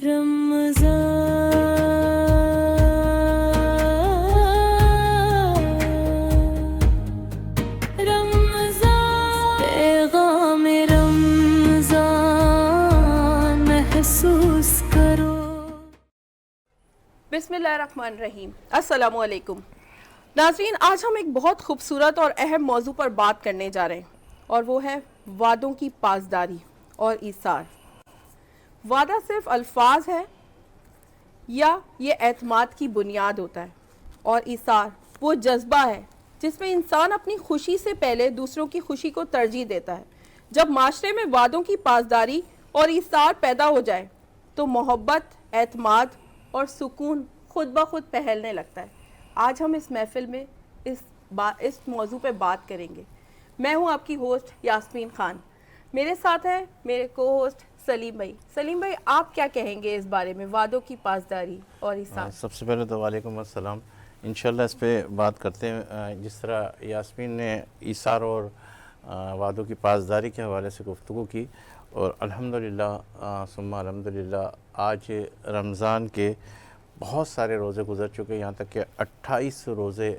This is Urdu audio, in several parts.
پیغام رمضان محسوس کرو۔ بسم اللہ الرحمن الرحیم۔ السلام علیکم ناظرین، آج ہم ایک بہت خوبصورت اور اہم موضوع پر بات کرنے جا رہے ہیں، اور وہ ہے وعدوں کی پاسداری اور ایثار۔ وعدہ صرف الفاظ ہے یا یہ اعتماد کی بنیاد ہوتا ہے؟ اور ایثار وہ جذبہ ہے جس میں انسان اپنی خوشی سے پہلے دوسروں کی خوشی کو ترجیح دیتا ہے۔ جب معاشرے میں وعدوں کی پاسداری اور ایثار پیدا ہو جائے تو محبت، اعتماد اور سکون خود بخود پھیلنے لگتا ہے۔ آج ہم اس محفل میں اس موضوع پہ بات کریں گے۔ میں ہوں آپ کی ہوسٹ یاسمین خان، میرے ساتھ ہے میرے کو ہوسٹ سلیم بھائی۔ سلیم بھائی، آپ کیا کہیں گے اس بارے میں، وعدوں کی پاسداری اور ایثار؟ سب سے پہلے تو وعلیکم السلام۔ انشاءاللہ اس پہ بات کرتے ہیں۔ جس طرح یاسمین نے ایثار اور وعدوں کی پاسداری کے حوالے سے گفتگو کی، اور الحمدللہ ثم الحمدللہ آج رمضان کے بہت سارے روزے گزر چکے، یہاں تک کہ 28 روزے،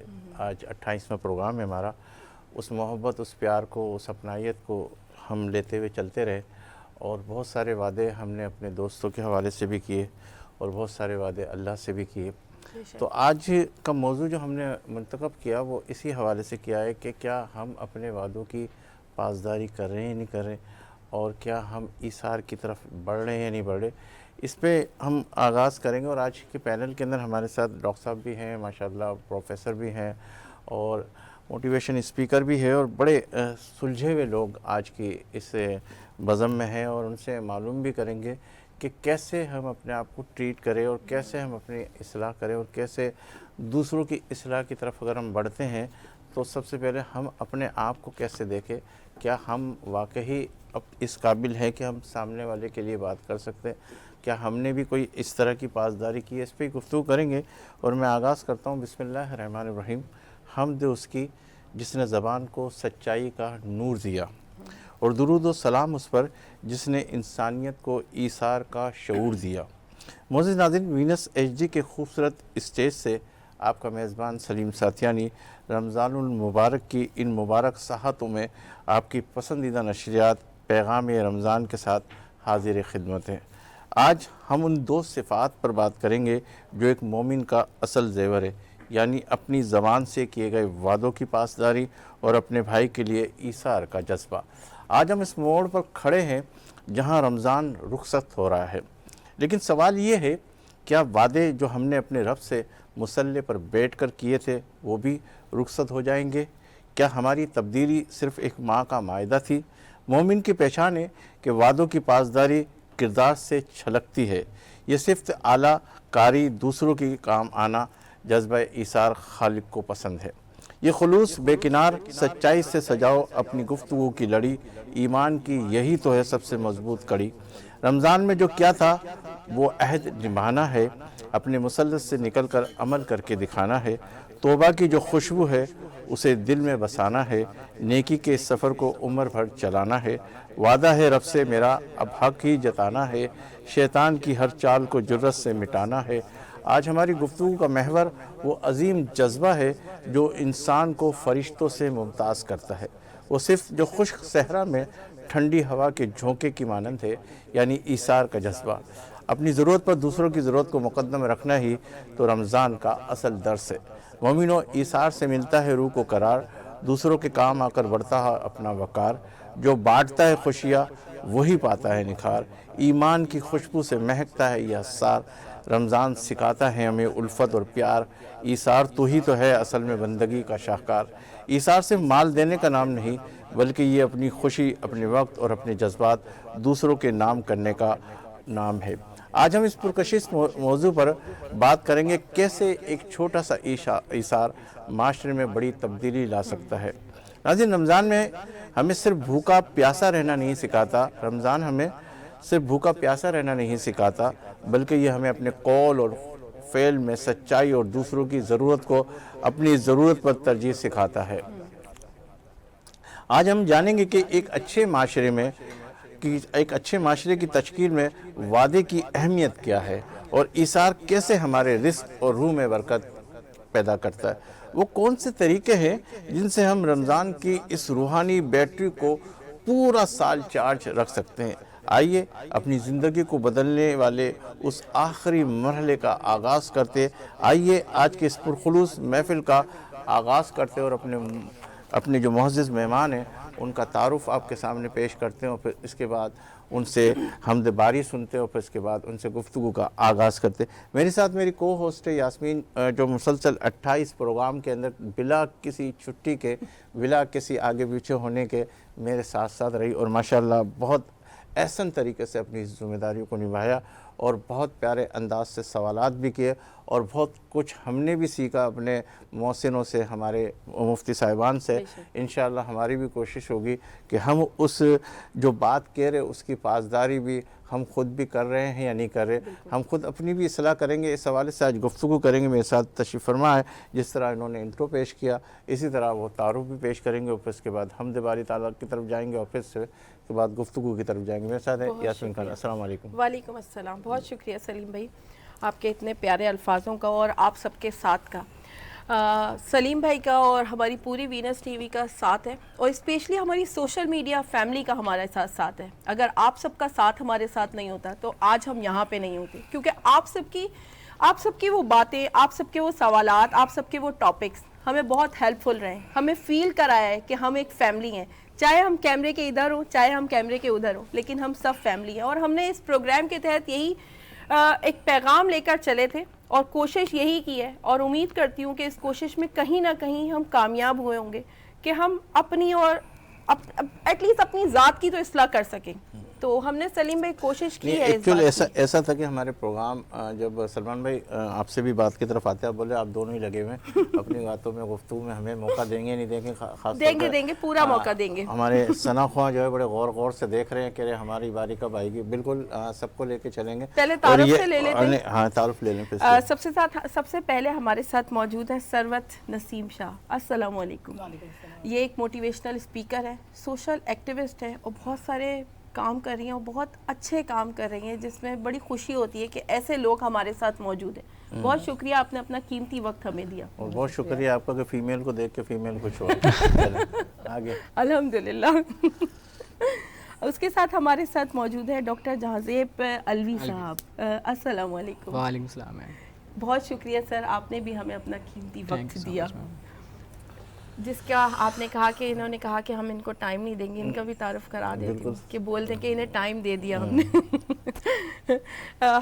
آج 28واں پروگرام ہے ہمارا۔ اس محبت، اس پیار کو، اس اپنائیت کو ہم لیتے ہوئے چلتے رہے، اور بہت سارے وعدے ہم نے اپنے دوستوں کے حوالے سے بھی کیے، اور بہت سارے وعدے اللہ سے بھی کیے۔ تو آج کا موضوع جو ہم نے منتخب کیا وہ اسی حوالے سے کیا ہے کہ کیا ہم اپنے وعدوں کی پاسداری کر رہے ہیں یا نہیں کر رہے، اور کیا ہم ایثار کی طرف بڑھ رہے ہیں یا نہیں بڑھ رہے۔ اس پہ ہم آغاز کریں گے، اور آج کے پینل کے اندر ہمارے ساتھ ڈاکٹر صاحب بھی ہیں ماشاءاللہ، پروفیسر بھی ہیں، اور موٹیویشن اسپیکر بھی ہے، اور بڑے سلجھے ہوئے لوگ آج کی اس بزم میں ہیں، اور ان سے معلوم بھی کریں گے کہ کیسے ہم اپنے آپ کو ٹریٹ کریں، اور کیسے ہم اپنی اصلاح کریں، اور کیسے دوسروں کی اصلاح کی طرف اگر ہم بڑھتے ہیں تو سب سے پہلے ہم اپنے آپ کو کیسے دیکھیں، کیا ہم واقعی اب اس قابل ہیں کہ ہم سامنے والے کے لیے بات کر سکتے ہیں، کیا ہم نے بھی کوئی اس طرح کی پاسداری کی ہے۔ اس پہ گفتگو کریں گے، اور میں آغاز کرتا ہوں بسم اللہ الرحمن الرحیم۔ حمد اس کی جس نے زبان کو سچائی کا نور دیا، اور درود و سلام اس پر جس نے انسانیت کو ایثار کا شعور دیا۔ معزز ناظرین، وینس ایچ ڈی کے خوبصورت اسٹیج سے آپ کا میزبان سلیم ساتھیانی رمضان المبارک کی ان مبارک ساحتوں میں آپ کی پسندیدہ نشریات پیغام رمضان کے ساتھ حاضر خدمت ہے۔ آج ہم ان دو صفات پر بات کریں گے جو ایک مومن کا اصل زیور ہے، یعنی اپنی زبان سے کیے گئے وعدوں کی پاسداری اور اپنے بھائی کے لیے ایثار کا جذبہ۔ آج ہم اس موڑ پر کھڑے ہیں جہاں رمضان رخصت ہو رہا ہے، لیکن سوال یہ ہے، کیا وعدے جو ہم نے اپنے رب سے مصلی پر بیٹھ کر کیے تھے وہ بھی رخصت ہو جائیں گے؟ کیا ہماری تبدیلی صرف ایک ماہ کا معاہدہ تھی؟ مومن کی پہچان ہے کہ وعدوں کی پاسداری کردار سے چھلکتی ہے۔ یہ صرف اعلیٰ کاری، دوسروں کی کام آنا، جذبہ ایثار خالق کو پسند ہے۔ یہ خلوص بے کنار سچائی سے سجاؤ اپنی گفتگو کی لڑی، ایمان کی یہی تو ہے سب سے مضبوط کڑی۔ رمضان میں جو کیا تھا وہ عہد نبھانا ہے، اپنے مسلط سے نکل کر عمل کر کے دکھانا ہے۔ توبہ کی جو خوشبو ہے اسے دل میں بسانا ہے، نیکی کے اس سفر کو عمر بھر چلانا ہے۔ وعدہ ہے رب سے میرا اب حق ہی جتانا ہے، شیطان کی ہر چال کو جرأت سے مٹانا ہے۔ آج ہماری گفتگو کا محور وہ عظیم جذبہ ہے جو انسان کو فرشتوں سے ممتاز کرتا ہے، وہ صرف جو خشک صحرا میں ٹھنڈی ہوا کے جھونکے کی مانند ہے، یعنی ایثار کا جذبہ۔ اپنی ضرورت پر دوسروں کی ضرورت کو مقدم رکھنا ہی تو رمضان کا اصل درس ہے۔ مومنوں، ایثار سے ملتا ہے روح کو قرار، دوسروں کے کام آ کر بڑھتا ہے اپنا وقار۔ جو بانٹتا ہے خوشیاں وہی پاتا ہے نکھار، ایمان کی خوشبو سے مہکتا ہے یہ اسرار۔ رمضان سکھاتا ہے ہمیں الفت اور پیار، ایثار تو ہی تو ہے اصل میں بندگی کا شاہکار۔ ایثار صرف مال دینے کا نام نہیں، بلکہ یہ اپنی خوشی، اپنے وقت اور اپنے جذبات دوسروں کے نام کرنے کا نام ہے۔ آج ہم اس پرکشش موضوع پر بات کریں گے کیسے ایک چھوٹا سا ایثار معاشرے میں بڑی تبدیلی لا سکتا ہے۔ ناظرین، رمضان میں ہمیں صرف بھوکا پیاسا رہنا نہیں سکھاتا، رمضان ہمیں صرف بھوکا پیاسا رہنا نہیں سکھاتا، بلکہ یہ ہمیں اپنے قول اور فعل میں سچائی اور دوسروں کی ضرورت کو اپنی ضرورت پر ترجیح سکھاتا ہے۔ آج ہم جانیں گے کہ ایک اچھے معاشرے میں کہ ایک اچھے معاشرے کی تشکیل میں وعدے کی اہمیت کیا ہے اور ایثار کیسے ہمارے رزق اور روح میں برکت پیدا کرتا ہے، وہ کون سے طریقے ہیں جن سے ہم رمضان کی اس روحانی بیٹری کو پورا سال چارج رکھ سکتے ہیں۔ آئیے اپنی زندگی کو بدلنے والے اس آخری مرحلے کا آغاز کرتے، آئیے آج کے اس پرخلوص محفل کا آغاز کرتے اور اپنے جو معزز مہمان ہیں ان کا تعارف آپ کے سامنے پیش کرتے ہیں، اور پھر اس کے بعد ان سے حمد باری سنتے ہیں، اور پھر اس کے بعد ان سے گفتگو کا آغاز کرتے۔ میرے ساتھ میری کو ہوسٹ ہے یاسمین، جو مسلسل 28 پروگرام کے اندر بلا کسی چھٹی کے، بلا کسی آگے پیچھے ہونے کے میرے ساتھ ساتھ رہی، اور ماشاءاللہ بہت احسن طریقے سے اپنی ذمہ داریوں کو نبھایا، اور بہت پیارے انداز سے سوالات بھی کیے، اور بہت کچھ ہم نے بھی سیکھا اپنے محسنوں سے، ہمارے مفتی صاحبان سے۔ انشاءاللہ ہماری بھی کوشش ہوگی کہ ہم اس جو بات کہہ رہے اس کی پاسداری بھی ہم خود بھی کر رہے ہیں یا نہیں کر رہے، ہم خود اپنی بھی اصلاح کریں گے۔ اس حوالے سے آج گفتگو کریں گے۔ میرے ساتھ تشریف فرما ہے، جس طرح انہوں نے انٹرو پیش کیا اسی طرح وہ تعارف بھی پیش کریں گے، اور پھر اس کے بعد حمد باری تعالیٰ کی طرف جائیں گے، اور پھر اس کے بعد گفتگو کی طرف جائیں گے۔ میرے ساتھ ہے یاسمین خان۔ السلام علیکم۔ وعلیکم السلام۔ بہت شکریہ سلیم بھائی آپ کے اتنے پیارے الفاظوں کا اور آپ سب کے ساتھ کا۔ سلیم بھائی کا اور ہماری پوری وینس ٹی وی کا ساتھ ہے، اور اسپیشلی ہماری سوشل میڈیا فیملی کا ہمارے ساتھ ہے۔ اگر آپ سب کا ساتھ ہمارے ساتھ نہیں ہوتا تو آج ہم یہاں پہ نہیں ہوتے، کیونکہ آپ سب کی وہ باتیں، آپ سب کے وہ سوالات، آپ سب کے وہ ٹاپکس ہمیں بہت ہیلپ فل رہے ہیں، ہمیں فیل کرایا ہے کہ ہم ایک فیملی ہیں، چاہے ہم کیمرے کے ادھر ہوں چاہے ہم کیمرے کے ادھر ہوں، لیکن ہم سب فیملی ہیں۔ اور ہم نے اس پروگرام کے تحت یہی ایک پیغام لے کر چلے تھے، اور کوشش یہی کی ہے، اور امید کرتی ہوں کہ اس کوشش میں کہیں نہ کہیں ہم کامیاب ہوئے ہوں گے کہ ہم اپنی اور ایٹ لیسٹ اپنی ذات کی تو اصلاح کر سکیں۔ تو ہم نے سلیم بھائی کوشش کی ہے۔ ایکچولی ایسا تھا کہ ہمارے پروگرام جب سلمان بھائی آپ سے بھی بات کی طرف آتے ہیں، آپ بولے آپ دونوں ہی لگے ہوئے ہیں اپنی باتوں میں، گفتگو میں ہمیں موقع دیں گے نہیں دیں گے؟ خاص دیں گے پورا موقع دیں گے۔ ہمارے ثنا خواہ جو ہے بڑے غور سے دیکھ رہے ہیں کہ ہماری باری کب آئے گی۔ بالکل سب کو لے کے چلیں گے۔ پہلے تعارف سے لے لیتے ہیں۔ ہاں تعارف لے لیں۔ سب سے پہلے ہمارے ساتھ موجود ہے ثروت نسیم شاہ۔ السلام علیکم۔ یہ ایک موٹیویشنل اسپیکر ہے، سوشل ایکٹیوسٹ ہے، اور بہت سارے کام کر رہی ہیں، اور بہت اچھے کام کر رہی ہیں، جس میں بڑی خوشی ہوتی ہے کہ ایسے لوگ ہمارے ساتھ موجود ہیں۔ بہت شکریہ، آپ نے اپنا قیمتی وقت ہمیں دیا، اور بہت شکریہ آپ کا کہ فیمیل کو دیکھ کے فیمیل کو چھوڑ آگے۔ الحمدللہ۔ اس کے ساتھ ہمارے ساتھ موجود ہے ڈاکٹر جہازیب الوی صاحب۔ السلام علیکم۔ وعلیکم السلام۔ بہت شکریہ سر، آپ نے بھی ہمیں اپنا قیمتی وقت دیا، جس کا آپ نے کہا کہ انہوں نے کہا کہ ہم ان کو ٹائم نہیں دیں گے، ان کا بھی تعارف کرا دیتے ہیں کہ بولتے ہیں کہ انہیں ٹائم دے دیا ہم نے۔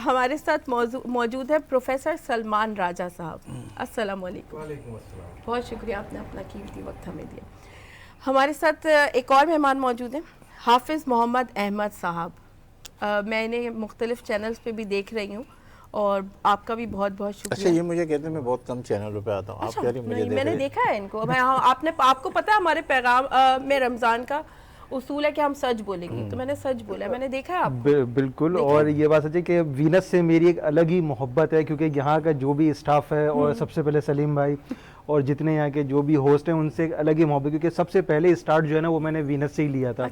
ہمارے ساتھ موجود ہے پروفیسر سلمان راجہ صاحب۔ السلام علیکم۔ بہت شکریہ، آپ نے اپنا قیمتی وقت ہمیں دیا۔ ہمارے ساتھ ایک اور مہمان موجود ہیں، حافظ محمد احمد صاحب۔ میں انہیں مختلف چینلز پہ بھی دیکھ رہی ہوں، اور آپ کا بھی بہت بہت شکریہ۔ اچھا، یہ مجھے کہتے ہیں میں بہت کم چینلوں پہ آتا ہوں، آپ کہہ رہی ہیں میں نے دیکھا ہے ان کو۔ آپ کو پتا ہے ہمارے پیغام میں رمضان کا اصول ہے کہ ہم سچ بولیں گے، تو میں نے سچ بولا ہے، میں نے دیکھا ہے آپ کو۔ بالکل، اور یہ بات سچ ہے کہ وینس سے میری ایک الگ ہی محبت ہے، کیونکہ یہاں کا جو بھی اسٹاف ہے، اور سب سے پہلے سلیم بھائی اور جتنے یہاں کے جو بھی ہوسٹ ہیں، ان سے ایک الگ ہی محبت، کیونکہ سب سے پہلے اسٹارٹ جو ہے نا وہ میں نے وینس سے ہی لیا تھا،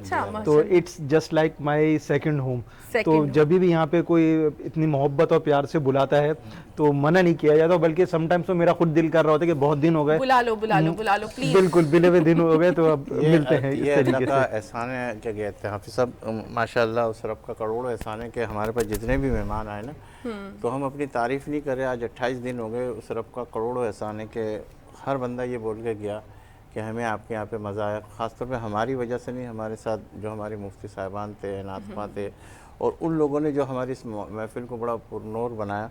تو it's just like my second home. تو جب بھی یہاں پہ کوئی اتنی محبت اور پیار سے بلاتا ہے تو منع نہیں کیا جاتا، بلکہ سم ٹائمز تو میرا خود دل کر رہا ہوتا ہے کہ بہت دن ہو گئے، بلا لو پلیز۔ بالکل، بلے ہوئے دن ہو گئے، تو اب ملتے ہیں۔ یہ اللہ کا احسان ہے کہ کہتے ہیں حافظ صاحب، ماشاءاللہ اس رب کا کروڑوں احسان ہے کہ ہمارے پاس جتنے بھی مہمان آئے نا، تو ہم اپنی تعریف نہیں کر رہے۔ آج 28 دن ہو گئے، اس رب کا کروڑوں احسان ہے کہ ہر بندہ یہ بول کے گیا کہ ہمیں آپ کے یہاں پہ مزہ آیا۔ خاص طور پہ ہماری وجہ سے نہیں، ہمارے ساتھ جو ہمارے مفتی صاحبان تھے، ناطقہ تھے، اور ان لوگوں نے جو ہماری اس محفل کو بڑا پرنور بنایا،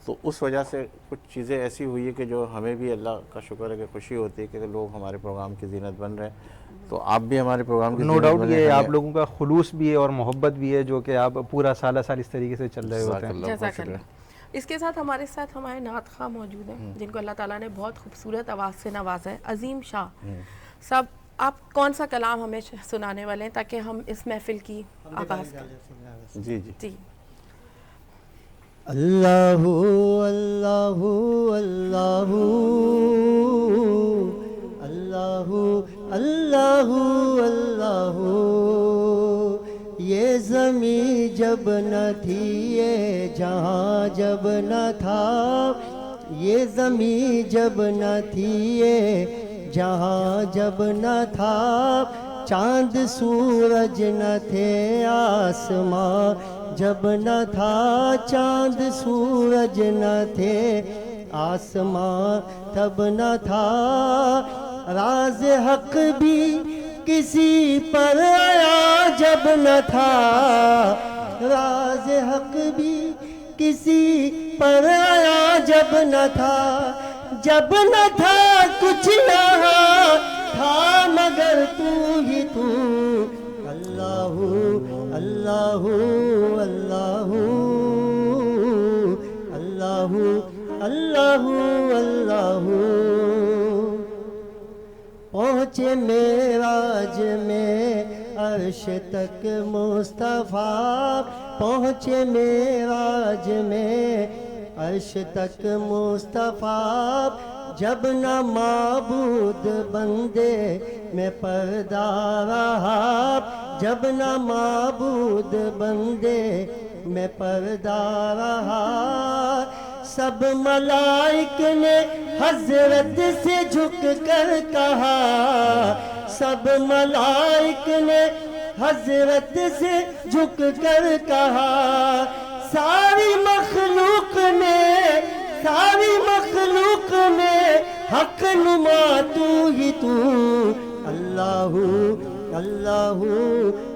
تو اس وجہ سے کچھ چیزیں ایسی ہوئی ہے کہ جو ہمیں بھی اللہ کا شکر ہے کہ خوشی ہوتی ہے کہ لوگ ہمارے پروگرام کی زینت بن رہے ہیں۔ تو آپ بھی ہمارے پروگرام کی نو ڈاؤٹ، یہ آپ لوگوں کا خلوص بھی ہے اور محبت بھی ہے، جو کہ آپ پورا سال اس طریقے سے چل رہے ہوتے ہیں۔ جزاک اللہ۔ اس کے ساتھ ہمارے نعت خواہ موجود ہیں، جن کو اللہ تعالیٰ نے بہت خوبصورت آواز سے نوازا ہے۔ عظیم شاہ صاحب، آپ کون سا کلام ہمیں سنانے والے ہیں تاکہ ہم اس محفل کی آغاز کریں؟ جی جی۔ اللہ اللہ اللہ اللہ اللہ اللہ، یہ زمین جب نہ تھی یہ جہاں جب نہ تھا، یہ زمین جب نہ تھی یہ جہاں جب نہ تھا، چاند سورج نہ تھے آسماں جب نہ تھا، چاند سورج نہ تھے آسماں تب نہ تھا، راز حق بھی کسی پر آیا جب نہ تھا، راز حق بھی کسی پر آیا جب نہ تھا، جب نہ تھا کچھ یہاں تھا مگر تو ہی تو، اللہ اللہ اللہ اللہ اللہ اللہ۔ پہنچے معراج میں عرش تک مصطفیٰ، پہنچے معراج میں عرش تک مصطفیٰ، جب نہ معبود بندے میں پردہ رہا، جب نہ معبود بندے میں پردہ رہا، سب ملائک نے حضرت سے جھک کر کہا، سب ملائک نے حضرت سے جھک کر کہا، ساری مخلوق نے، ساری مخلوق میں حق نما تو ہی تو، اللہ اللہ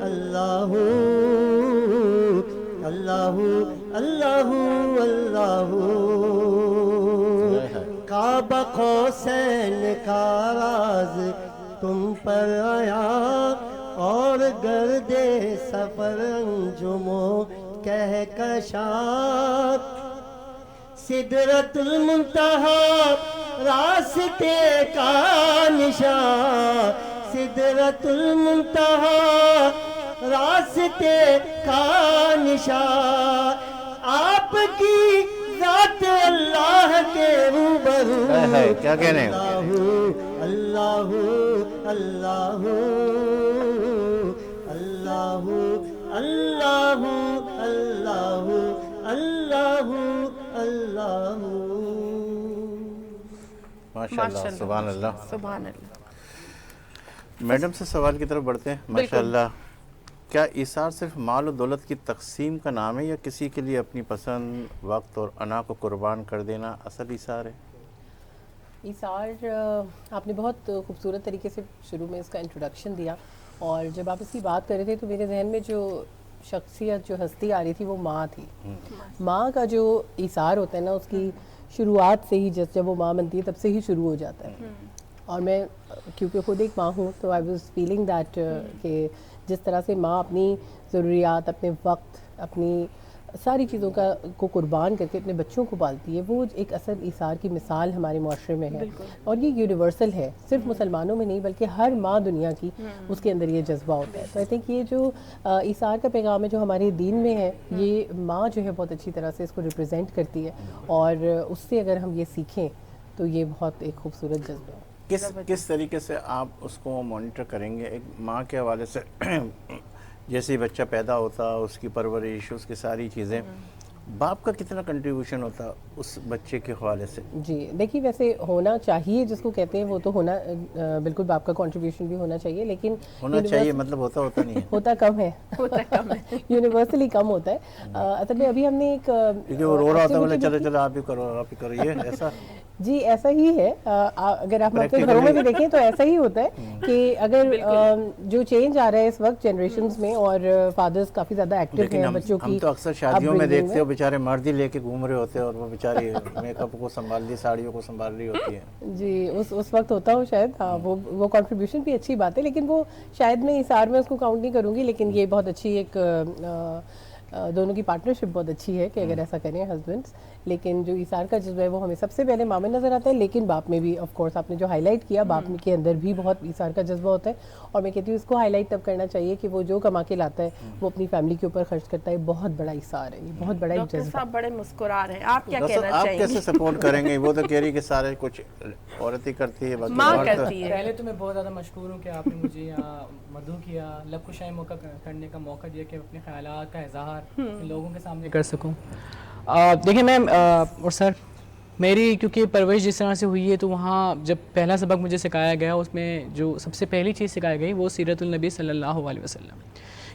اللہ اللہ اللہ اللہ۔ کعبہ قوسین کا راز تم پر آیا، اور گرد سفر انجموں کہکشاں، سدرۃ المنتہا راستے کا نشان، سدرۃ المنتہا راستے کا نشان، آپ کی ذات اللہ کے روبرو، کیا کہنے اللہ اللہ اللہ اللہ اللہ اللہ اللہ۔ ماشاء اللہ، سبحان اللہ، سبحان اللہ۔ میڈم سے سوال کی طرف بڑھتے ہیں۔ ماشاء اللہ، کیا ایثار صرف مال و دولت کی تقسیم کا نام ہے، یا کسی کے لیے اپنی پسند، وقت اور انا کو قربان کر دینا اصل ایثار ہے؟ ایثار آپ نے بہت خوبصورت طریقے سے شروع میں اس کا انٹروڈکشن دیا، اور جب آپ اس کی بات کر رہے تھے تو میرے ذہن میں جو شخصیت، جو ہستی آ رہی تھی وہ ماں تھی۔ ماں کا جو ایثار ہوتا ہے نا، اس کی شروعات سے ہی، جب وہ ماں بنتی ہے تب سے ہی شروع ہو جاتا ہے۔ اور میں کیونکہ خود ایک ماں ہوں تو آئی واز فیلنگ دیٹ کہ جس طرح سے ماں اپنی ضروریات، اپنے وقت، اپنی ساری چیزوں کو قربان کر کے اپنے بچوں کو پالتی ہے، وہ ایک اصل ایثار کی مثال ہمارے معاشرے میں ہے، اور یہ یونیورسل ہے، صرف مسلمانوں میں نہیں بلکہ ہر ماں دنیا کی اس کے اندر یہ جذبہ ہوتا ہے۔ تو آئی تھنک یہ جو ایثار کا پیغام ہے جو ہمارے دین میں ہے، یہ ماں جو ہے بہت اچھی طرح سے اس کو ریپرزینٹ کرتی ہے، اور اس سے اگر ہم یہ سیکھیں تو یہ بہت ایک خوبصورت جذبہ ہے۔ کس طریقے سے آپ اس کو مانیٹر کریں گے ایک ماں کے حوالے سے؟ جیسے ہی بچہ پیدا ہوتا، اس کی پرورش، اس کی ساری چیزیں، باپ کا کتنا کنٹریبیوشن ہوتا اس بچے کے حوالے سے؟ جی دیکھیے، ویسے ہونا چاہیے جس کو کہتے ہیں وہ تو ہونا بالکل، باپ کا کنٹریبیوشن بھی ہونا چاہیے، لیکن ہونا چاہیے مطلب ہوتا نہیں ہے، ہوتا کم ہے، یونیورسلی کم ہوتا ہے۔ اصل میں ابھی ہم نے ایک، کیونکہ وہ رو رہا ہوتا ہے، بولے چلو چلو آپ ہی کرو، آپ ہی کرو، یہ ایسا جی ایسا ہی ہے۔ اگر آپ اپنے گھروں میں بھی دیکھیں تو ایسا ہی ہوتا ہے کہ اگر جو چینج آ رہا ہے اس وقت جنریشنز میں، اور فادرز کافی زیادہ ایکٹیو ہیں بچوں کی، ہم تو اکثر شادیوں میں دیکھتے ہو بیچارے مرد ہی لے کے گھوم رہے ہوتے ہیں، اور وہ بیچاری میک اپ کو سنبھال لی، ساڑیوں کو سنبھال رہی ہوتی ہے۔ جی اس وقت ہوتا ہو شاید، ہاں وہ کنٹریبیوشن بھی اچھی بات ہے، لیکن وہ شاید میں ایثار میں اس کو کاؤنٹ نہیں کروں گی، لیکن یہ بہت اچھی ایک دونوں کی پارٹنرشپ بہت اچھی ہے کہ اگر ایسا کریں ہسبینڈس. لیکن جو ایثار کا جذبہ ہے وہ ہمیں سب سے پہلے ماں میں نظر آتا ہے, لیکن باپ میں بھی آف کورس آپ نے جو ہائی لائٹ کیا, باپ کے اندر بھی بہت ایثار کا جذبہ ہوتا ہے. اور میں کہتی ہوں اس کو ہائی لائٹ تب کرنا چاہیے کہ وہ جو کما کے لاتا ہے وہ اپنی فیملی کے اوپر خرچ کرتا ہے. بہت بڑا ایثار ہے, یہ بہت بڑا ایک ڈاکٹر جذبہ. صاحب بڑے مسکرا رہے ہیں, آپ کیا دراصل کہنا آپ چاہیں کیسے گے؟ سپورٹ کریں گے؟ وہ تو کہہ رہی کہ سارے کچھ عورت ہی کرتی ہے, باقی ماں مرد- کرتی ہے. پہلے تو میں بہت زیادہ مشکور ہوں کہ آپ نے مجھے یہاں مدعو کیا, لب کشائی موقع کرنے کا موقع دیا کہ اپنے خیالات کا اظہار لوگوں کے سامنے کر سکوں. دیکھیں میم اور سر, میری کیونکہ پرورش جس طرح سے ہوئی ہے تو وہاں جب پہلا سبق مجھے سکھایا گیا اس میں جو سب سے پہلی چیز سکھائی گئی وہ سیرت النبی صلی اللہ علیہ وسلم,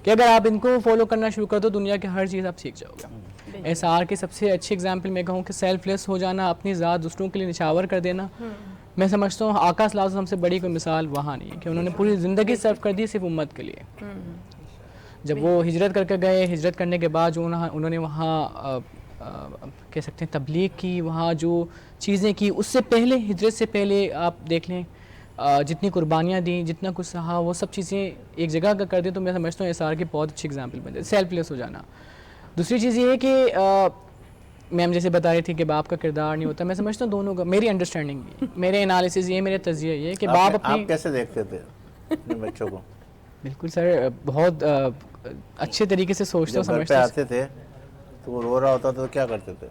کہ اگر آپ ان کو فالو کرنا شروع کر دو دنیا کی ہر چیز آپ سیکھ جاؤ گے. ایثار کی سب سے اچھی اگزامپل میں کہوں کہ سیلف لیس ہو جانا, اپنی ذات دوسروں کے لیے نچھاور کر دینا. میں سمجھتا ہوں آقا صلی اللہ علیہ وسلم سے بڑی کوئی مثال وہاں نہیں ہے کہ انہوں نے پوری زندگی صرف کر دی صرف امت کے لیے. جب وہ ہجرت کر کے گئے, ہجرت کرنے کے بعد جو انہوں نے وہاں کہہ سکتے ہیں تبلیغ کی, وہاں جو چیزیں کی, اس سے پہلے ہجرت سے پہلے آپ دیکھ لیں جتنی قربانیاں دیں, جتنا کچھ سہا, وہ سب چیزیں ایک جگہ کا کر دیں. تو میں سمجھتا ہوں ایثار کی بہت اچھی اگزامپل بن جائے, سیلف لیس ہو جانا. دوسری چیز یہ ہے کہ میم جیسے بتا رہی تھی کہ باپ کا کردار نہیں ہوتا, میں سمجھتا ہوں دونوں کا, میری انڈرسٹینڈنگ میرے انالیسز یہ, میرے تجزیہ یہ کہ باپ اپنی, آپ کیسے دیکھتے تھے اپنے بچوں کو؟ بالکل سر بہت اچھے طریقے سے سوچتا ہوں, جب گھر پہ سمجھتا ہوں. آتے تھے تو وہ رو رہا ہوتا تھا تو کیا کرتے تھے؟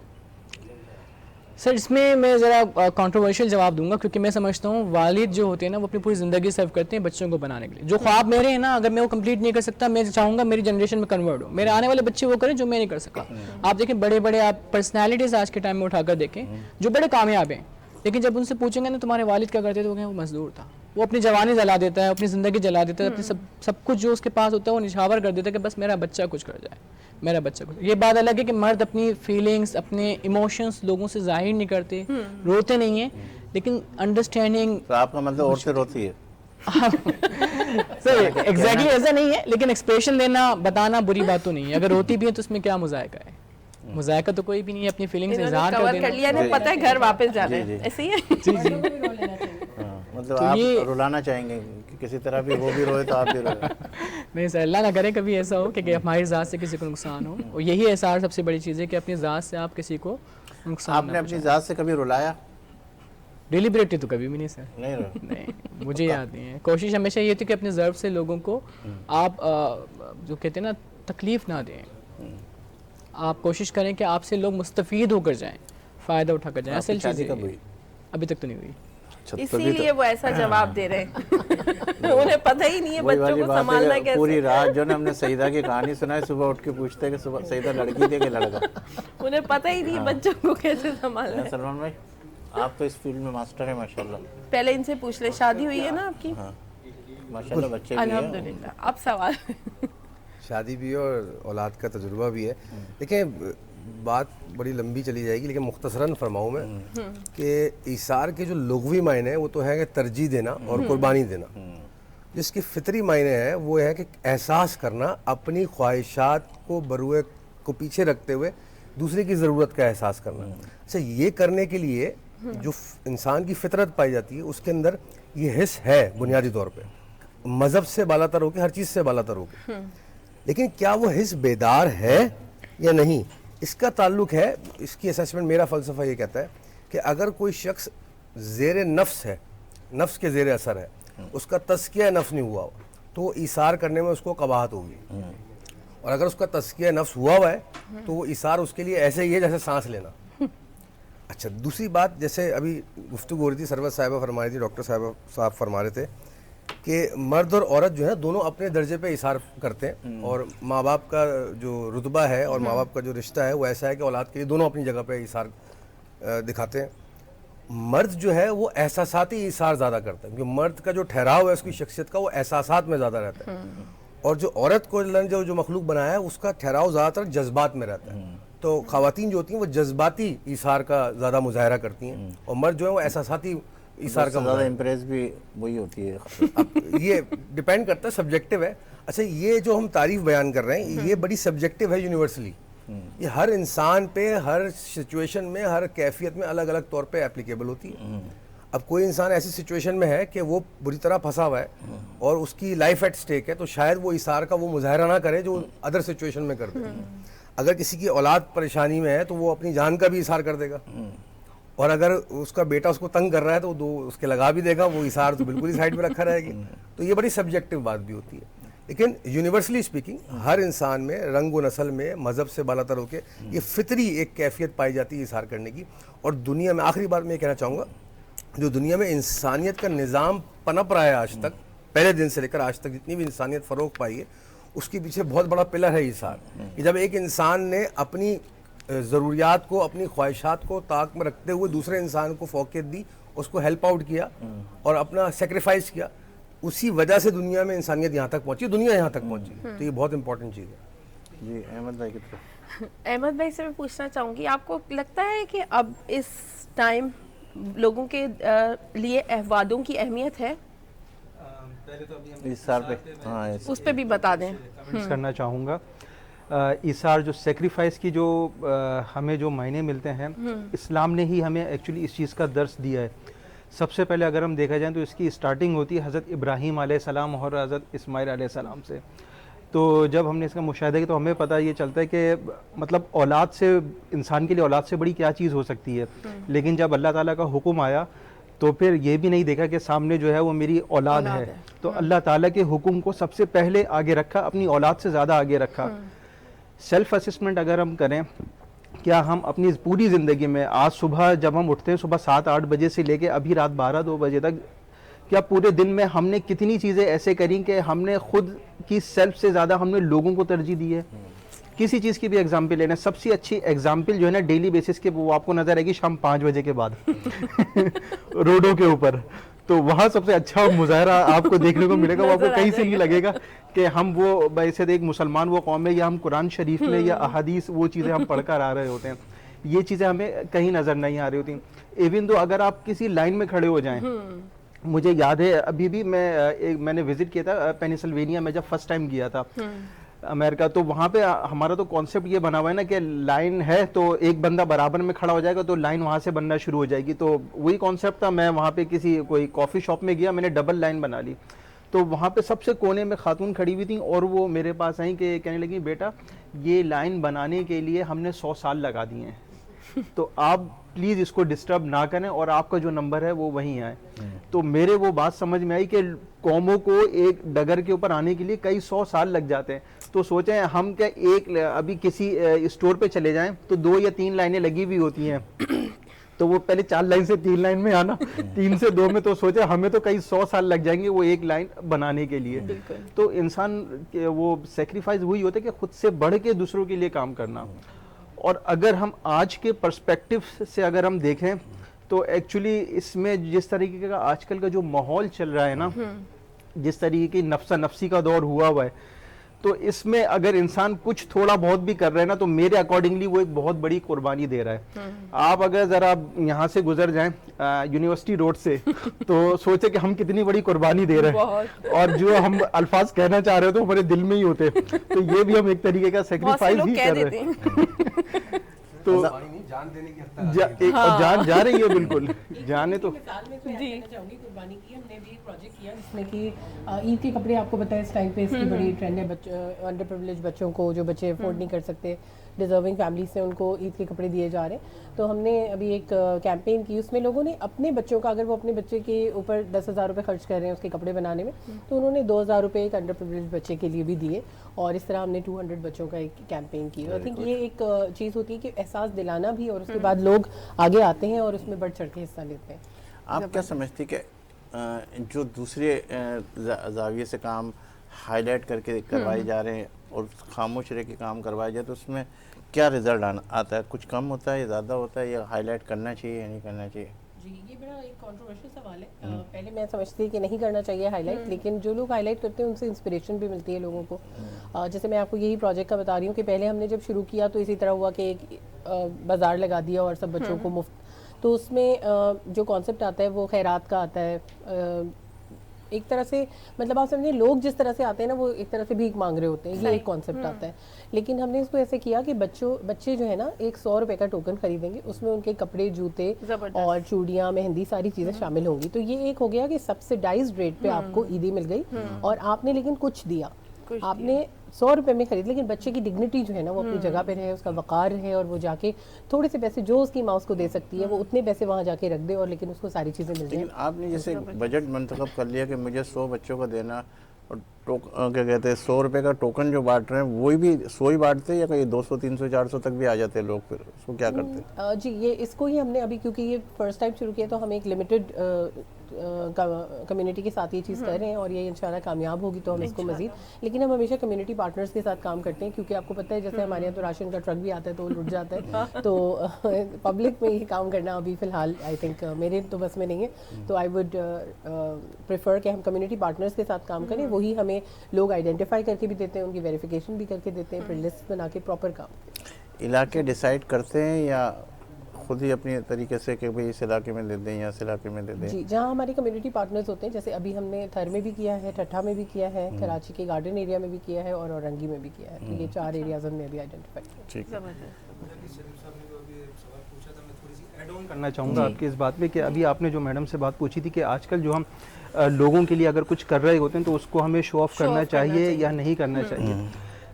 سر اس میں ذرا کنٹروورشل جواب دوں گا, کیونکہ میں سمجھتا ہوں والد جو ہوتے ہیں نا وہ اپنی پوری زندگی سرو کرتے ہیں بچوں کو بنانے کے لیے. جو خواب میرے ہیں نا, اگر میں وہ کمپلیٹ نہیں کر سکتا, میں چاہوں گا میری جنریشن میں کنورٹ ہو, میرے آنے والے بچے وہ کریں جو میں نہیں کر سکا. آپ دیکھیں بڑے بڑے آپ پرسنالٹیز آج کے ٹائم میں اٹھا کر دیکھیں جو بڑے کامیاب ہیں, لیکن جب ان سے پوچھیں گے نا تمہارے والد کیا کرتے تھے, وہ کہیں وہ مزدور تھا. وہ اپنی جوانی جلا دیتا ہے, اپنی زندگی جلا دیتا ہے, اپنی سب کچھ جو اس کے پاس ہوتا ہے وہ نچھاور کر دیتا ہے کہ بس میرا بچہ کچھ کر جائے, میرا بچہ کچھ. یہ بات الگ ہے کہ مرد اپنی فیلنگس, اپنے ایموشنس لوگوں سے ظاہر نہیں کرتے, روتے نہیں ہیں, لیکن انڈرسٹینڈنگ. تو آپ کا مطلب عورتیں روتی ہے؟ سر ایگزیکٹلی ایسا نہیں ہے, لیکن ایکسپریشن دینا بتانا بری بات تو نہیں ہے. اگر روتی بھی ہے تو اس میں کیا مذائقہ ہے؟ مذائقہ تو کوئی بھی نہیں ہے, اپنی فیلنگس اظہار کر دینا. کر لیا نے پتہ ہے گھر واپس جانا ہے, ایسے ہی ہے. جی جی مطلب آپ رلانا چاہیں گے کہ کسی طرح بھی وہ بھی روئے تو آپ بھی روئے؟ نہیں سر, اللہ نہ کرے کبھی ایسا ہو کہ ہماری ذات سے کسی کو نقصان ہو. اور یہی احساس سب سے بڑی چیز ہے کہ اپنی ذات سے آپ کسی کو نقصان. آپ نے اپنی ذات سے کبھی رلایا؟ ڈیلیبریٹلی تو کبھی بھی نہیں سر, نہیں رو نہیں, مجھے یاد نہیں ہے. کوشش ہمیشہ یہ تھی کہ اپنے ضرب سے لوگوں کو آپ جو کہتے ہیں نا تکلیف نہ دیں. آپ کوشش کریں کہ آپ سے لوگ مستفید ہو کر جائیں, فائدہ اٹھا کر جائیں. اصل چیز ابھی تک تو نہیں ہوئی, اسی لیے وہ ایسا جواب دے رہے ہیں. انہیں پتہ ہی نہیں ہے بچوں کو سنبھالنا کیسے. پوری رات جو نا ہم نے سیدہ کی کہانی سنائی, صبح اٹھ کے پوچھتے کہ صبح سیدہ لڑکی تھی کہ لڑکا. انہیں پتہ ہی نہیں بچوں کو کیسے سنبھالنا ہے. سلمان بھائی آپ تو اس فیلڈ میں ماسٹر ہیں ماشاءاللہ. پہلے ان سے پوچھ لے, شادی ہوئی ہے نا آپ کی؟ ماشاءاللہ بچے بھی ہیں. الحمدللہ. اب سوال, شادی بھی ہے اور اولاد کا تجربہ بھی ہے. دیکھیں بات بڑی لمبی چلی جائے گی لیکن مختصراً فرماؤں میں کہ ایثار کے جو لغوی معنی ہیں وہ تو ہے کہ ترجیح دینا اور قربانی دینا. جس کی فطری معنی ہے وہ ہے کہ احساس کرنا, اپنی خواہشات کو بروئے کو پیچھے رکھتے ہوئے دوسرے کی ضرورت کا احساس کرنا. اچھا, یہ کرنے کے لیے جو انسان کی فطرت پائی جاتی ہے اس کے اندر یہ حص ہے بنیادی طور پہ, مذہب سے بالا تر ہو کے, ہر چیز سے بالا تر ہو کے. لیکن کیا وہ حص بیدار ہے یا نہیں, اس کا تعلق ہے, اس کی اسیسمنٹ میرا فلسفہ یہ کہتا ہے کہ اگر کوئی شخص زیر نفس ہے, نفس کے زیر اثر ہے, اس کا تزکیہ نفس نہیں ہوا ہو تو وہ ایثار کرنے میں اس کو قباحت ہوگی. اور اگر اس کا تزکیہ نفس ہوا ہوا ہے تو وہ ایثار اس کے لیے ایسے ہی ہے جیسے سانس لینا. اچھا, دوسری بات, جیسے ابھی گفتگو ہو رہی تھی, سروت صاحبہ فرما رہی تھی, ڈاکٹر صاحب فرما رہے تھے کہ مرد اور عورت جو ہے دونوں اپنے درجے پہ ایثار کرتے ہیں, اور ماں باپ کا جو رتبہ ہے اور ماں باپ کا جو رشتہ ہے وہ ایسا ہے کہ اولاد کے لیے دونوں اپنی جگہ پہ ایثار دکھاتے ہیں. مرد جو ہے وہ احساساتی ایثار زیادہ کرتا ہے, کیونکہ مرد کا جو ٹھہراؤ ہے اس کی شخصیت کا وہ احساسات میں زیادہ رہتا ہے, اور جو عورت کو جو مخلوق بنایا ہے اس کا ٹھہراؤ زیادہ تر جذبات میں رہتا ہے. تو خواتین جو ہوتی ہیں وہ جذباتی ایثار کا زیادہ مظاہرہ کرتی ہیں, اور مرد جو ہے وہ احساساتی ایثار کا زیادہ امپریس بھی وہی ہوتی ہے. اب یہ ڈیپینڈ کرتا ہے, سبجیکٹیو ہے. اچھا, یہ جو ہم تعریف بیان کر رہے ہیں یہ بڑی سبجیکٹیو ہے یونیورسلی. یہ ہر انسان پہ, ہر سچویشن میں, ہر کیفیت میں الگ الگ طور پہ اپلیکیبل ہوتی ہے. اب کوئی انسان ایسی سچویشن میں ہے کہ وہ بری طرح پھنسا ہوا ہے اور اس کی لائف ایٹ سٹیک ہے, تو شاید وہ ایثار کا وہ مظاہرہ نہ کرے جو ادر سچویشن میں کرتے ہیں. اگر کسی کی اولاد پریشانی میں ہے تو وہ اپنی جان کا بھی ایثار کر دے گا, اور اگر اس کا بیٹا اس کو تنگ کر رہا ہے تو وہ اس کے لگا بھی دے گا, وہ ایثار تو بالکل ہی سائڈ پہ رکھا رہے گی. تو یہ بڑی سبجیکٹو بات بھی ہوتی ہے, لیکن یونیورسلی اسپیکنگ ہر انسان میں رنگ و نسل میں مذہب سے بالا تر ہو کے یہ فطری ایک کیفیت پائی جاتی ہے ایثار کرنے کی. اور دنیا میں آخری بات میں یہ کہنا چاہوں گا, جو دنیا میں انسانیت کا نظام پنپ رہا ہے آج تک, پہلے دن سے لے کر آج تک جتنی بھی انسانیت فروغ پائی ہے, اس کے پیچھے بہت بڑا پلر ہے ایثار. کہ جب ایک انسان نے اپنی ضروریات کو, اپنی خواہشات کو طاق میں رکھتے ہوئے دوسرے انسان کو فوقیت دی, اس کو ہیلپ آؤٹ کیا اور اپنا سیکریفائس کیا, اسی وجہ سے دنیا میں انسانیت یہاں تک پہنچی, دنیا یہاں تک پہنچی. تو یہ بہت امپورٹنٹ چیز ہے. جی احمد بھائی کی طرف. احمد بھائی سے میں پوچھنا چاہوں گی, آپ کو لگتا ہے کہ اب اس ٹائم لوگوں کے لیے وعدوں کی اہمیت ہے؟ ایثار پہ ہاں اس پہ بھی بتا دیں. کمنٹس کرنا چاہوں گا. ایثار جو سیکریفائس کی جو ہمیں جو معنی ملتے ہیں, اسلام نے ہی ہمیں ایکچولی اس چیز کا درس دیا ہے. سب سے پہلے اگر ہم دیکھا جائیں تو اس کی اسٹارٹنگ ہوتی ہے حضرت ابراہیم علیہ السلام اور حضرت اسماعیل علیہ السلام سے. تو جب ہم نے اس کا مشاہدہ کیا تو ہمیں پتہ یہ چلتا ہے کہ مطلب اولاد سے, انسان کے لیے اولاد سے بڑی کیا چیز ہو سکتی ہے. لیکن جب اللہ تعالیٰ کا حکم آیا تو پھر یہ بھی نہیں دیکھا کہ سامنے جو ہے وہ میری اولاد ہے, تو اللہ تعالیٰ کے حکم کو سب سے پہلے آگے رکھا, اپنی اولاد سے زیادہ آگے رکھا. سیلف اسسمنٹ اگر ہم کریں, کیا ہم اپنی پوری زندگی میں, آج صبح جب ہم اٹھتے ہیں صبح 7-8 بجے سے لے کے ابھی رات 12-2 بجے تک, کیا پورے دن میں ہم نے کتنی چیزیں ایسے کریں کہ ہم نے خود کی سیلف سے زیادہ ہم نے لوگوں کو ترجیح دی ہے؟ کسی چیز کی بھی ایگزامپل لینا, سب سے اچھی ایگزامپل جو ہے نا ڈیلی بیسس کے, وہ آپ کو نظر آئے گی شام 5 بجے کے بعد روڈوں کے اوپر. تو وہاں سب سے اچھا مظاہرہ آپ کو دیکھنے کو ملے گا, وہ آپ کو کہیں سے نہیں لگے گا کہ ہم وہ ویسے ایک مسلمان وہ قوم ہے, یا ہم قرآن شریف میں یا احادیث وہ چیزیں ہم پڑھ کر آ رہے ہوتے ہیں. یہ چیزیں ہمیں کہیں نظر نہیں آ رہی ہوتی. ایون تو اگر آپ کسی لائن میں کھڑے ہو جائیں, مجھے یاد ہے ابھی بھی میں نے وزٹ کیا تھا پینسلوینیا میں, جب فرسٹ ٹائم گیا تھا امریکہ, تو وہاں پہ ہمارا تو کانسیپٹ یہ بنا ہوا ہے نا کہ لائن ہے تو ایک بندہ برابر میں کھڑا ہو جائے گا تو لائن وہاں سے بننا شروع ہو جائے گی. تو وہی کانسیپٹ تھا. میں وہاں پہ کسی کوئی کافی شاپ میں گیا, میں نے ڈبل لائن بنا لی, تو وہاں پہ سب سے کونے میں خاتون کھڑی ہوئی تھیں, اور وہ میرے پاس آئیں کہ کہنے لگی بیٹا یہ لائن بنانے کے لیے ہم نے 100 سال لگا دیے ہیں, تو آپ پلیز اس کو ڈسٹرب نہ کریں اور آپ کا جو نمبر ہے وہ وہیں آئے. تو میرے وہ بات سمجھ میں آئی کہ قوموں کو ایک ڈگر کے اوپر آنے کے لیے کئی 100 سال لگ جاتے ہیں. تو سوچیں ہم کیا ایک ابھی کسی اسٹور پہ چلے جائیں تو 2 یا 3 لائنیں لگی ہوئی ہوتی ہیں, تو وہ پہلے 4 لائن سے 3 لائن میں آنا, 3 سے 2 میں, تو سوچیں ہمیں تو کئی 100 سال لگ جائیں گے وہ ایک لائن بنانے کے لیے. تو انسان وہ سیکریفائز وہی ہوتا ہے کہ خود سے بڑھ کے دوسروں کے لیے کام کرنا. اور اگر ہم آج کے پرسپیکٹو سے اگر ہم دیکھیں تو ایکچولی اس میں جس طریقے کا آج کل کا جو ماحول چل رہا ہے نا, جس طریقے کی نفسا نفسی کا دور ہوا ہے, تو اس میں اگر انسان کچھ تھوڑا بہت بھی کر رہا ہے نا, تو میرے اکارڈنگلی وہ ایک بہت بڑی قربانی دے رہا ہے. آپ اگر ذرا یہاں سے گزر جائیں یونیورسٹی روڈ سے, تو سوچے کہ ہم کتنی بڑی قربانی دے رہے ہیں, اور جو ہم الفاظ کہنا چاہ رہے ہیں تو ہمارے دل میں ہی ہوتے, تو یہ بھی ہم ایک طریقے کا سیکریفائز ہی کر رہے ہیں. تو جان دینے کی حد تک جان جا رہی ہے, بالکل جانے تو. مثال میں کوئی کہنا چاہوں گی قربانی کی, ہم نے بھی ایک پروجیکٹ کیا جس میں کہ عید کے کپڑے, آپ کو پتہ ہے اس ٹائم پہ اس کی بڑی ٹرینڈ ہے, انڈر پریویلیج بچوں کو جو بچے افورڈ نہیں کر سکتے, ڈیزرونگ فیملی سے ان کو عید کے کپڑے دیے جا رہے ہیں. تو ہم نے ابھی ایک کیمپین کی, اس میں لوگوں نے اپنے بچوں کا, اگر وہ اپنے بچے کے اوپر 10,000 روپے خرچ کر رہے ہیں اس کے کپڑے بنانے میں, تو انہوں نے 2,000 روپے ایک انڈر پریویلیج بچے کے لیے بھی دیے, اور اس طرح ہم نے 200 بچوں کا ایک کیمپین کی. آئی تھنک یہ ایک چیز ہوتی ہے کہ احساس دلانا بھی, اور اس کے بعد لوگ آگے آتے ہیں اور اس میں بڑھ چڑھ کے حصہ لیتے ہیں. آپ کیا سمجھتی کہ جو دوسرے زاویے سے کام ہائی لائٹ کر کے کروائے جا رہے ہیں اور خاموش رہ کے کام کروائے جائے, تو اس میں کیا رزلٹ آتا ہے؟ کچھ کم ہوتا ہے یا زیادہ ہوتا ہے, یا ہائی لائٹ کرنا چاہیے یا نہیں کرنا چاہیے؟ جی یہ بڑا ایک کنٹروورشل سوال ہے. پہلے میں سمجھتی کہ نہیں کرنا چاہیے ہائی لائٹ, لیکن جو لوگ ہائی لائٹ کرتے ہیں ان سے انسپریشن بھی ملتی ہے لوگوں کو. جیسے میں آپ کو یہی پروجیکٹ کا بتا رہی ہوں کہ پہلے ہم نے جب شروع کیا تو اسی طرح ہوا کہ ایک بازار لگا دیا اور سب بچوں کو مفت. تو اس میں جو کانسیپٹ آتا ہے وہ خیرات کا آتا ہے, ایک طرح سے مطلب آپ سمجھیں لوگ جس طرح سے آتے ہیں نا وہ ایک طرح سے بھیک مانگ رہے ہوتے ہیں, یہ ایک کانسیپٹ آتا ہے. لیکن ہم نے اس کو ایسے کیا کہ بچے جو ہے نا 100 روپے کا ٹوکن خریدیں گے, اس میں ان کے کپڑے, جوتے اور چوڑیاں, مہندی, ساری چیزیں شامل ہوں گی. تو یہ ایک ہو گیا کہ سبسیڈائزڈ ریٹ پہ آپ کو عیدی مل گئی اور آپ نے لیکن کچھ دیا, آپ نے 100 روپے میں خرید, لیکن بچے کی ڈگنیٹی جو ہے نا وہ اپنی جگہ پہ رہے, اس کا وقار رہے, اور وہ جا کے تھوڑے سے پیسے جو اس کی ماں اس کو دے سکتی ہے وہ اتنے پیسے وہاں جا کے رکھ دے, اور لیکن اس کو ساری چیزیں مل جائیں. لیکن آپ نے جیسے بجٹ منتخب کر لیا کہ مجھے 100 بچوں کو دینا, اور کیا کہتے ہیں 100 روپے کا ٹوکن جو بانٹ رہے ہیں وہی بھی 100 ہی بانٹتے ہیں یا کہیں 200 300 400 تک بھی آ جاتے ہیں لوگ, پھر اس کو کیا کرتے ہیں؟ جی یہ اس کو ہی ہم نے ابھی کیونکہ یہ فرسٹ ٹائم شروع کیا تو ہم ایک لمیٹڈ کمیونٹی کے ساتھ یہ چیز کر رہے ہیں, اور یہ انشاءاللہ کامیاب ہوگی تو ہم اس کو مزید, لیکن ہم ہمیشہ کمیونٹی پارٹنرز کے ساتھ کام کرتے ہیں, کیونکہ آپ کو پتہ ہے جیسے ہمارے یہاں تو راشن کا ٹرک بھی آتا ہے تو وہ لٹ جاتا ہے, تو پبلک میں یہ کام کرنا ابھی فی الحال آئی تھنک میرے تو بس میں نہیں ہے, تو آئی وڈ پریفر کہ ہم کمیونٹی پارٹنرز کے ساتھ کام کریں, وہی ہمیں لوگ آئیڈینٹیفائی کر کے بھی دیتے ہیں, ان کی ویریفیکیشن بھی کر کے دیتے ہیں, پھر لسٹ بنا کے پراپر کام. علاقے ڈیسائیڈ کرتے ہیں یا خود ہی اپنی طریقے سے کہ بھئی اس علاقے میں دے دیں یا اس علاقے میں دے دیں؟ جی جہاں ہمارے کمیونٹی پارٹنرز ہوتے ہیں, جیسے ابھی ہم نے تھر میں بھی کیا ہے, ٹھٹھا میں بھی کیا ہے, کراچی کے گارڈن ایریا میں بھی کیا ہے, اور اورنگی میں بھی کیا ہے, تو یہ 4 ایریاز ہم نے ابھی آئیڈینٹیفائی کیا. ٹھیک ہے. کرنا چاہوں گا آپ کی اس بات پہ کہ ابھی آپ نے جو میڈم سے بات پوچھی تھی کہ آج کل جو ہم لوگوں کے لیے اگر کچھ کر رہے ہوتے ہیں تو اس کو ہمیں شو آف کرنا چاہیے یا نہیں کرنا چاہیے.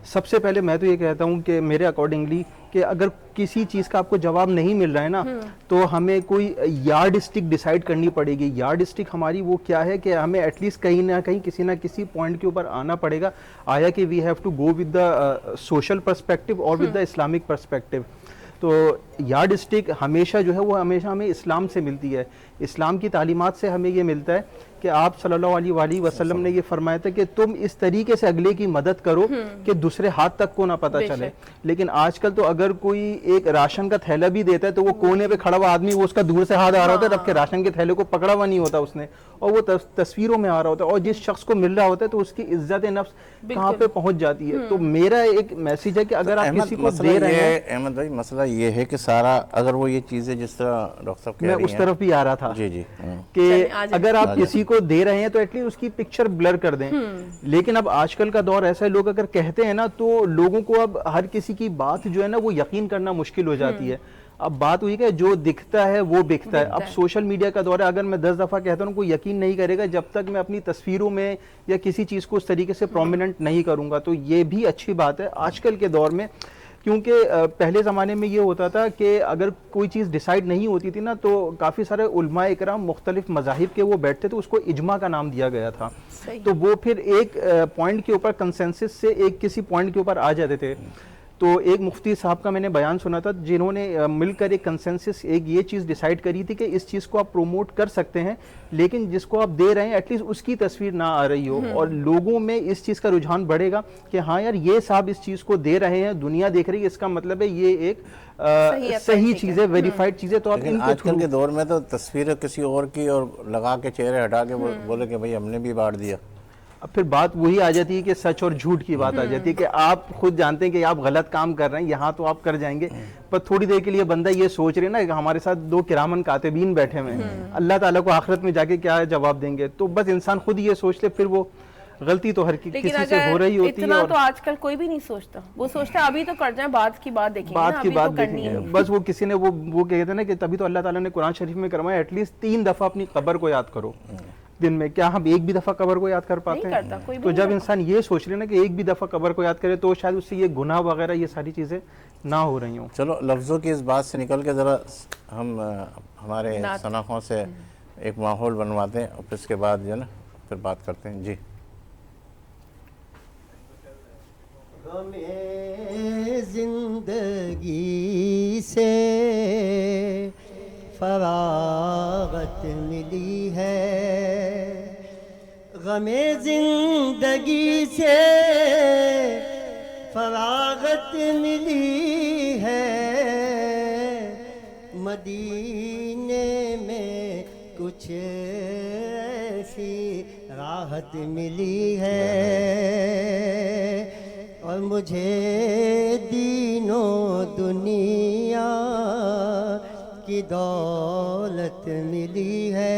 سب سے پہلے میں تو یہ کہتا ہوں کہ میرے اکارڈنگلی کہ اگر کسی چیز کا آپ کو جواب نہیں مل رہا ہے نا تو ہمیں کوئی یارڈ اسٹک ڈیسائیڈ کرنی پڑے گی. یارڈ اسٹک ہماری وہ کیا ہے کہ ہمیں ایٹ لیسٹ کہیں نہ کہیں کسی نہ کسی پوائنٹ کے اوپر آنا پڑے گا, آیا کہ we have to go with the social perspective اور ود دا اسلامک پرسپیکٹیو. تو یارڈ اسٹک ہمیشہ جو ہے وہ ہمیشہ ہمیں اسلام سے ملتی ہے, اسلام کی تعلیمات سے ہمیں یہ ملتا ہے کہ آپ صلی اللہ علیہ وآلہ وسلم نے یہ فرمایا تھا کہ تم اس طریقے سے اگلے کی مدد کرو کہ دوسرے ہاتھ تک کو نہ پتہ چلے. لیکن آج کل تو اگر کوئی ایک راشن کا تھیلا بھی دیتا ہے تو وہ کونے پہ کھڑا ہوا آدمی وہ اس کا دور سے ہاتھ آ رہا ہوتا ہے, جبکہ راشن کے تھیلے کو پکڑا ہوا نہیں ہوتا اس نے, اور وہ تصویروں میں آ رہا ہوتا ہے, اور جس شخص کو مل رہا ہوتا ہے تو اس کی عزت نفس کہاں پہ پہنچ جاتی ہے. تو میرا ایک میسیج ہے کہ اگر آپ کسی کو دے رہے ہیں, احمد بھائی مسئلہ یہ ہے کہ سارا اگر وہ یہ چیزیں جس طرح ڈاکٹر صاحب کہہ رہی ہیں, میں اس طرف بھی آ رہا تھا جی کہ اگر آپ کسی کو دے رہے ہیں تو ایٹ لیسٹ اس کی پکچر بلر کر دیں. لیکن اب آج کل کا دور ایسا ہے, لوگ اگر کہتے ہیں نا تو لوگوں کو اب ہر کسی کی بات جو ہے نا وہ یقین کرنا مشکل ہو جاتی ہے. اب بات ہوئی کہ جو دکھتا ہے وہ بکتا ہے. اب سوشل میڈیا کا دور ہے, اگر میں 10 دفعہ کہتا ہوں کوئی یقین نہیں کرے گا جب تک میں اپنی تصویروں میں یا کسی چیز کو اس طریقے سے پرومیننٹ نہیں کروں گا. تو یہ بھی اچھی بات ہے آج کل کے دور میں, کیونکہ پہلے زمانے میں یہ ہوتا تھا کہ اگر کوئی چیز ڈیسائیڈ نہیں ہوتی تھی نا تو کافی سارے علماء اکرام مختلف مذاہب کے وہ بیٹھتے تھے, اس کو اجماع کا نام دیا گیا تھا. تو وہ پھر ایک پوائنٹ کے اوپر کنسنسس سے ایک کسی پوائنٹ کے اوپر آ جاتے تھے. تو ایک مفتی صاحب کا میں نے بیان سنا تھا جنہوں نے مل کر ایک کنسنسس ایک یہ چیز ڈیسائیڈ کری تھی کہ اس چیز کو آپ پروموٹ کر سکتے ہیں لیکن جس کو آپ دے رہے ہیں ایٹ لیسٹ اس کی تصویر نہ آ رہی ہو, اور لوگوں میں اس چیز کا رجحان بڑھے گا کہ ہاں یار یہ صاحب اس چیز کو دے رہے ہیں, دنیا دیکھ رہی ہے, اس کا مطلب ہے یہ ایک صحیح چیز ہے, ویریفائڈ چیز ہے. تو آپ لیکن آج کل کے دور میں تو تصویر کسی اور کی اور لگا کے چہرے ہٹا کے بولے کہ بھائی ہم نے بھی بانٹ دیا. اب پھر بات وہی آ جاتی ہے کہ سچ اور جھوٹ کی بات آ جاتی ہے کہ آپ خود جانتے ہیں کہ آپ غلط کام کر رہے ہیں, یہاں تو آپ کر جائیں گے, پر تھوڑی دیر کے لیے بندہ یہ سوچ رہے نا کہ ہمارے ساتھ 2 کرامن کاتبین بیٹھے ہوئے ہیں, اللہ تعالیٰ کو آخرت میں جا کے کیا جواب دیں گے. تو بس انسان خود یہ سوچ لے, پھر وہ غلطی تو ہر کسی سے ہو رہی ہوتی ہے. اتنا تو آج کل کوئی بھی نہیں سوچتا, وہ سوچتا ہے ابھی تو کر جائیں, بعد کی بات دیکھیں گے, بات کی بات دیکھیں گے. بس وہ کسی نے وہ کہتے ہیں نا کہ تبھی تو اللہ تعالیٰ نے قرآن شریف میں کروایا ایٹ لیسٹ 3 دفعہ اپنی قبر کو یاد کرو دن میں. کیا ہم ایک بھی دفعہ قبر کو یاد کر پاتے ہیں؟ تو جب انسان یہ سوچ رہے نا کہ ایک بھی دفعہ قبر کو یاد کرے تو شاید اس سے یہ گناہ وغیرہ یہ ساری چیزیں نہ ہو رہی ہوں. چلو لفظوں کی اس بات سے نکل کے ذرا ہم ہمارے ثناخوں سے ایک ماحول بنواتے ہیں اور پھر اس کے بعد جو ہے نا پھر بات کرتے ہیں. جی غم زندگی سے فراغت ملی ہے, غم زندگی سے فراغت ملی ہے, مدینے میں کچھ ایسی راحت ملی ہے, اور مجھے دین و دنیا کی دولت ملی ہے.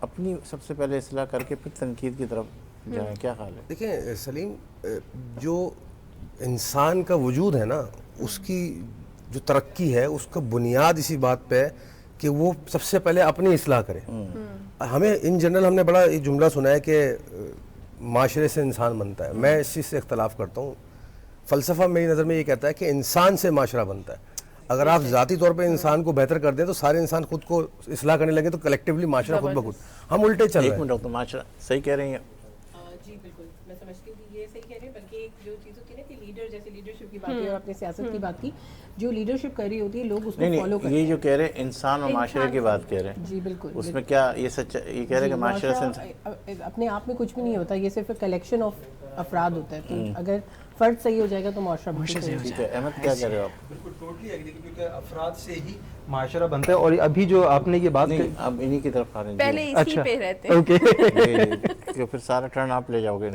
اپنی سب سے پہلے اصلاح کر کے پھر تنقید کی طرف جائیں؟ کیا خیال ہے؟ دیکھیں سلیم، جو انسان کا وجود ہے نا، اس کی جو ترقی ہے اس کا بنیاد اسی بات پہ ہے کہ وہ سب سے پہلے اپنی اصلاح کرے. ہمیں ان جنرل ہم نے بڑا یہ جملہ سنا ہے کہ معاشرے سے انسان بنتا ہے. میں اس چیز سے اختلاف کرتا ہوں. فلسفہ میری نظر میں یہ کہتا ہے کہ انسان سے معاشرہ بنتا ہے. اگر آپ ذاتی طور پہ انسان کو بہتر کر دیں تو سارے انسان خود کو اصلاح کرنے لگے تو کلیکٹیولی معاشرہ خود بخود. ہم الٹے چل رہے ایک ہیں. منٹ ڈاکٹر، معاشرہ صحیح کہہ رہی ہیں. جی بالکل، میں سمجھتی ہوں کہ یہ صحیح کہہ رہے ہیں. بلکہ ایک جو چیز ہوتی ہے نا کہ لیڈر، جیسے لیڈرشپ کی بات کی اور آپ نے سیاست کی بات کی، جو لیڈرشپ کر رہی ہوتی ہے لوگ اس کو فالو کرتے ہیں. یہ جو کہہ رہے ہیں انسان اور معاشرے کی بات کہہ رہے ہیں. جی بالکل. اس میں کیا یہ سچ یہ کہہ رہے ہیں کہ معاشرے سے اپنے آپ میں کچھ بھی نہیں ہوتا، یہ صرف کلیکشن آف افراد ہوتا ہے. تو اگر فرد صحیح ہو جائے گا تو معاشرہ بالکل صحیح ہو جائے گا. ٹھیک ہے. احمد کیا کہہ رہے ہو آپ؟ بالکل ٹوٹلی ایگری، کیونکہ افراد سے ہی معاشرہ بنتا ہے. اور ابھی جو آپ نے یہ بات نہیں، اب انہی کی طرف آ رہے ہیں. پہلے اسی پہ رہتے ہیں. اوکے کہ پھر سارا ٹرن آپ لے جاؤ گے.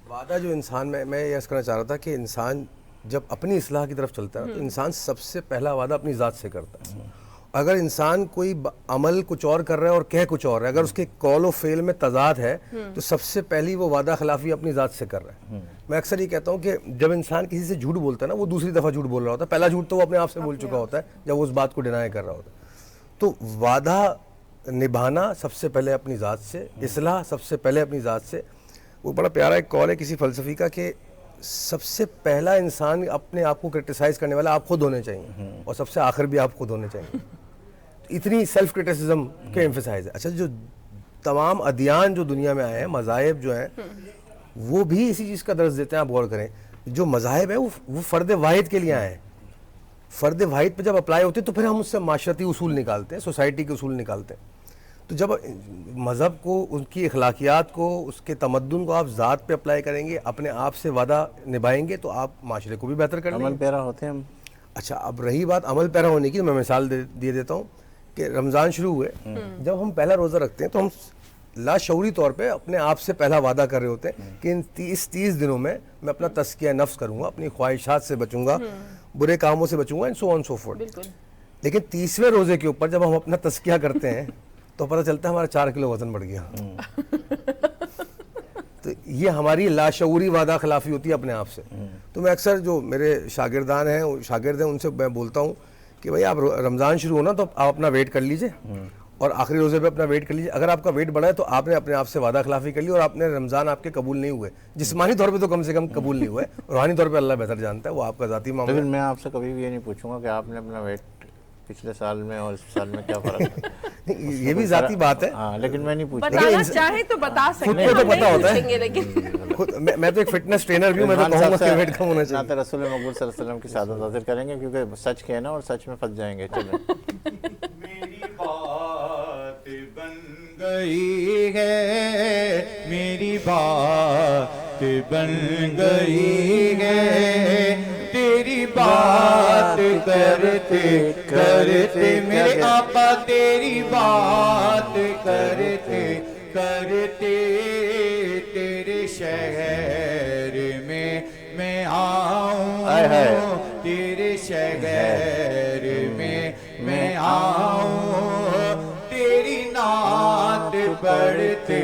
وعدہ جو انسان میں یہ عرض کرنا چاہ رہا تھا کہ انسان جب اپنی اصلاح کی طرف چلتا ہے تو انسان سب سے پہلا وعدہ اپنی ذات سے کرتا ہے. اگر انسان کوئی عمل کچھ اور کر رہا ہے اور کہہ کچھ اور ہے، اگر اس کے قول و فعل میں تضاد ہے تو سب سے پہلی وہ وعدہ خلافی اپنی ذات سے کر رہا ہے. میں اکثر یہ کہتا ہوں کہ جب انسان کسی سے جھوٹ بولتا ہے نا، وہ دوسری دفعہ جھوٹ بول رہا ہوتا ہے. پہلا جھوٹ تو وہ اپنے آپ سے بول چکا ہوتا ہے جب وہ اس بات کو ڈینائی کر رہا ہوتا ہے. تو وعدہ نبھانا سب سے پہلے اپنی ذات سے، اصلاح سب سے پہلے اپنی ذات سے. وہ بڑا پیارا ایک قول ہے کسی فلسفی کا کہ سب سے پہلا انسان اپنے آپ کو کرٹیسائز کرنے والا آپ خود ہونے چاہیے، اور سب سے آخر بھی آپ خود ہونے چاہیے. اتنی سیلف کرٹیسزم کے ایمفیسائز ہے. اچھا، جو تمام ادیان جو دنیا میں آئے ہیں، مذاہب جو ہیں، وہ بھی اسی چیز کا درس دیتے ہیں. آپ غور کریں، جو مذاہب ہیں وہ فرد واحد کے لیے آئے ہیں. فرد واحد پہ جب اپلائی ہوتے ہیں تو پھر ہم اس سے معاشرتی اصول نکالتے ہیں، سوسائٹی کے اصول نکالتے ہیں. تو جب مذہب کو، ان کی اخلاقیات کو، اس کے تمدن کو آپ ذات پہ اپلائی کریں گے، اپنے آپ سے وعدہ نبھائیں گے تو آپ معاشرے کو بھی بہتر کر لیں گے. عمل پیرا ہوتے ہیں ہم. اچھا، اب رہی بات عمل پیرا ہونے کی، میں مثال دے دیتا ہوں کہ رمضان شروع ہوئے، جب ہم پہلا روزہ رکھتے ہیں تو ہم لاشعوری طور پہ اپنے آپ سے پہلا وعدہ کر رہے ہوتے ہیں کہ ان 30 دنوں میں اپنا تزکیہ نفس کروں گا، اپنی خواہشات سے بچوں گا، برے کاموں سے بچوں گا، and so on so forth. لیکن 30ویں روزے کے اوپر جب ہم اپنا تزکیہ کرتے ہیں تو پتہ چلتا ہے ہمارا 4 کلو وزن بڑھ گیا. تو یہ ہماری لاشعوری وعدہ خلافی ہوتی ہے اپنے آپ سے. تو میں اکثر جو میرے شاگرد ہیں ان سے میں بولتا ہوں کہ بھائی آپ رمضان شروع ہونا تو آپ اپنا ویٹ کر لیجئے اور آخری روزے پہ اپنا ویٹ کر لیجئے. اگر آپ کا ویٹ بڑھا ہے تو آپ نے اپنے آپ سے وعدہ خلافی کر لی اور آپ نے رمضان آپ کے قبول نہیں ہوئے. جسمانی طور پہ تو کم سے کم قبول نہیں ہوئے، روحانی طور پہ اللہ بہتر جانتا ہے، وہ آپ کا ذاتی معاملہ ہے. لیکن میں آپ سے کبھی بھی یہ نہیں پوچھوں گا کہ آپ نے اپنا ویٹ پچھلے سال میں اور اس سال میں کیا فرق ہے. یہ بھی ذاتی بات ہے. ہاں، لیکن میں نہیں پوچھوں. بتانا چاہے تو بتا سکتے ہیں، خود کو تو پتہ ہوتا ہے. پوچھیں گے لیکن میں تو ایک فٹنس ٹرینر بھی ہوں، میں تو کہوں گا کہ ویٹ کم ہونا چاہیے. نعت رسول مقبول صلی اللہ علیہ وسلم کی سعادت حاصل کریں گے کیونکہ سچ کہنا اور سچ میں پھنس جائیں گے. چلیں. میری بات بن گئی ہے، میری بات بن گئی ہے، تیری بات کرتے کرتے میرے آقا تیری بات کرتے کرتے تیرے شہر میں آؤں، تیرے شہر میں آؤں، تیری نعت پڑھتے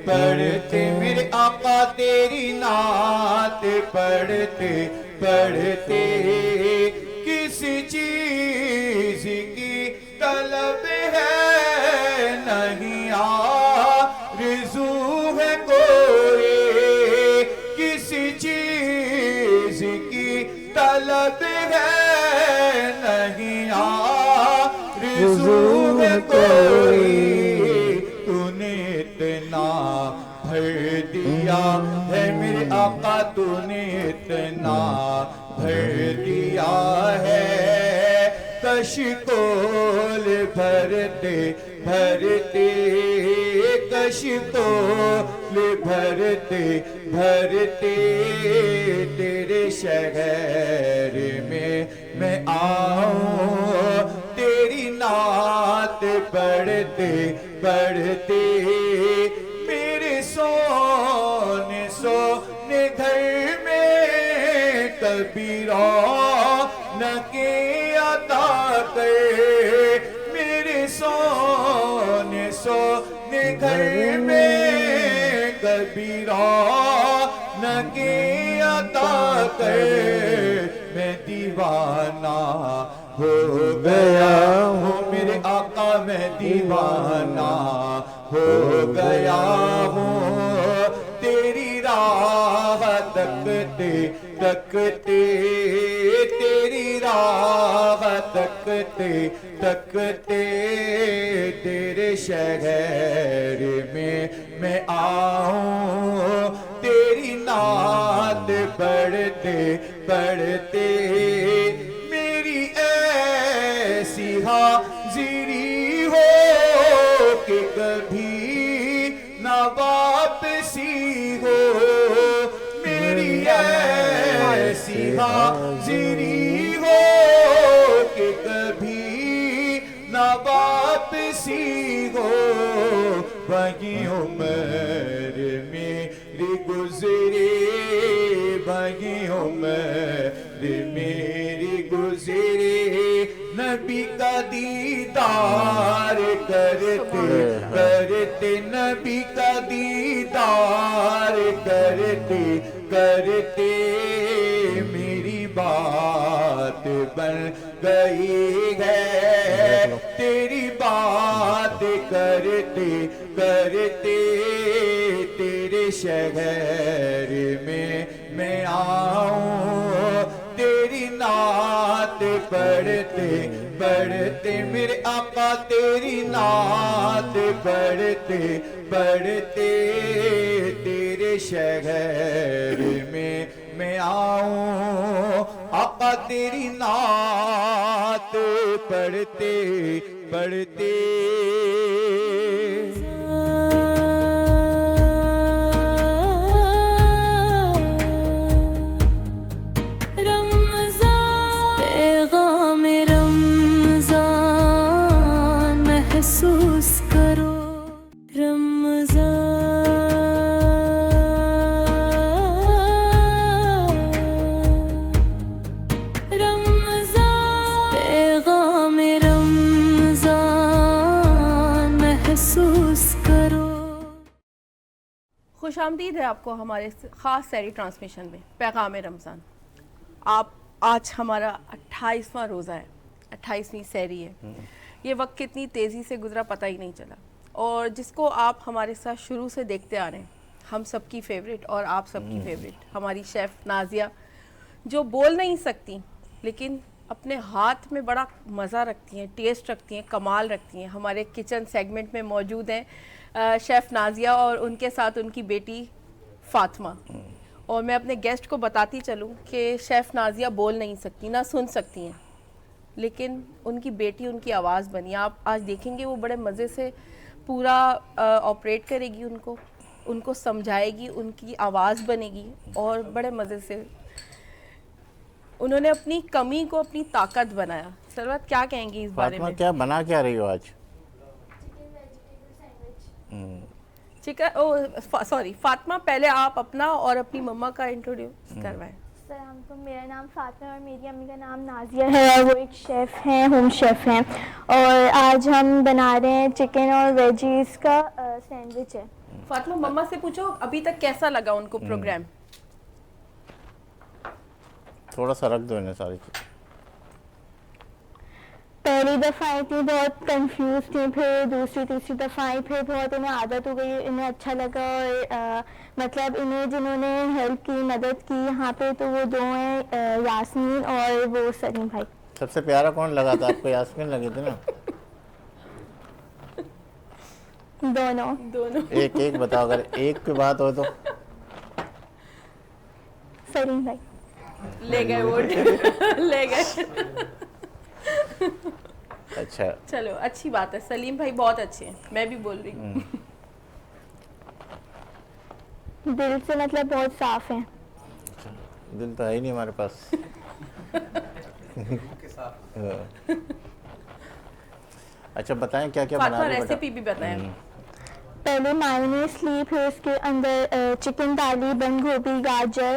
پڑھتے میرے آقا تیری نعت پڑھتے پڑھتے کس چیز کی طلب ہے نہیں آرزو ہے کوئی، کس چیز کی طلب ہے نہیں آرزو ہے کوئی، تو نے اتنا بھر دیا ہے میرے آقا، تو نے اتنا بھر دیا ہے، کشکول بھرتے بھرتے کشکول بھرتے بھرتے تیرے شہر میں آؤں، تیری نعت پڑھتے پڑھتے میرے سونے گھر میں کبھی رونقیں عطا کر، میرے سونے گھر میں کبھی رونقیں عطا کر، میں دیوانہ ہو گیا ہوں میرے آقا، میں دیوانہ ہو گیا ہوں تیری راہ تکتے تکتے، تیری راہ تکتے تکتے، تیرے شہر میں آؤں تیری نعت پڑھتے پڑھتے، میری ایسی حاضری ہو کہ کبھی نہ واپسی ہو، میری ایسی حاضری ہو کہ کبھی نہ واپسی ہو، وہیں عمر میری گزرے، وہیں عمر میری گزرے، نبی کا دیدار کرتے کرتے، نبی کا دیدار کرتے کرتے، میری بات بن گئی ہے تیری بات کرتے کرتے، تیرے شہر میں آؤں تیری نعت پڑھتے پڑھتے، میرے آقا تیری نعت پڑھتے پڑھتے، تیرے شہر میں آؤں آقا تیری نعت پڑھتے پڑھتے۔ پیغام رمضان محسوس کرو، رمضان پیغام رمضان محسوس کرو۔ خوش آمدید ہے آپ کو ہمارے خاص سحری ٹرانسمیشن میں پیغام رمضان۔ آپ آج ہمارا 28واں روزہ ہے، 28ویں سحری ہے۔ یہ وقت کتنی تیزی سے گزرا پتہ ہی نہیں چلا، اور جس کو آپ ہمارے ساتھ شروع سے دیکھتے آ رہے ہیں، ہم سب کی فیوریٹ اور آپ سب کی فیوریٹ ہماری شیف نازیہ، جو بول نہیں سکتی لیکن اپنے ہاتھ میں بڑا مزہ رکھتی ہیں، ٹیسٹ رکھتی ہیں، کمال رکھتی ہیں۔ ہمارے کچن سیگمنٹ میں موجود ہیں شیف نازیہ اور ان کے ساتھ ان کی بیٹی فاطمہ۔ اور میں اپنے گیسٹ کو بتاتی چلوں کہ شیف نازیہ بول نہیں سکتی، نہ سن سکتی ہیں، لیکن ان کی بیٹی ان کی آواز بنی۔ آپ آج دیکھیں گے وہ بڑے مزے سے پورا آپریٹ کرے گی، ان کو سمجھائے گی، ان کی آواز بنے گی، اور بڑے مزے سے انہوں نے اپنی کمی کو اپنی طاقت بنایا۔ سروت کیا کہیں گی اس بارے میں؟ فاطمہ کیا بنا کیا رہی ہو آج؟ سوری فاطمہ، پہلے آپ اپنا اور اپنی مما کا انٹروڈیوس کروائیں۔ السلام علیکم، میرا نام فاطمہ اور میری امی کا نام نازیہ ہے، اور وہ ایک شیف ہیں، ہوم شیف ہیں، اور آج ہم بنا رہے ہیں چکن اور ویجیز کا سینڈوچ ہے۔ فاطمہ مما سے پوچھو ابھی تک کیسا لگا ان کو پروگرام؟ تھوڑا سا رکھ دو انہیں ساری چیز۔ پہلی دفعہ آئی تھی بہت کنفیوز تھی، پھر دوسری تیسری دفعہ آئی، پھر بہت انہیں عادت ہو گئی، انہیں اچھا لگا، اور مطلب انہیں جنہوں نے ہیلپ کی، مدد کی یہاں پہ، تو وہ دو ہیں، یاسمین اور وہ سلیم بھائی۔ سب سے پیارا کون لگا تھا آپ کو؟ یاسمین لگی تھی نا؟ دونوں ایک ایک بتاؤ، اگر ایک کی بات ہو تو سلیم بھائی لے گئے ووٹ، لے گئے۔ اچھا چلو اچھی بات ہے، سلیم بھائی بہت اچھے ہیں، میں بھی بول رہی ہوں۔ دل سے مطلب بہت صاف ہیں۔ دل تو ہے ہی نہیں ہمارے پاس۔ اچھا بتائیں کیا کیا بنا فاطمہ رہے ریسیپی بھی بتائیں۔ پہلے مائونیز لی، پھر اس کے اندر چکن ڈالی، بند گوبھی، گاجر،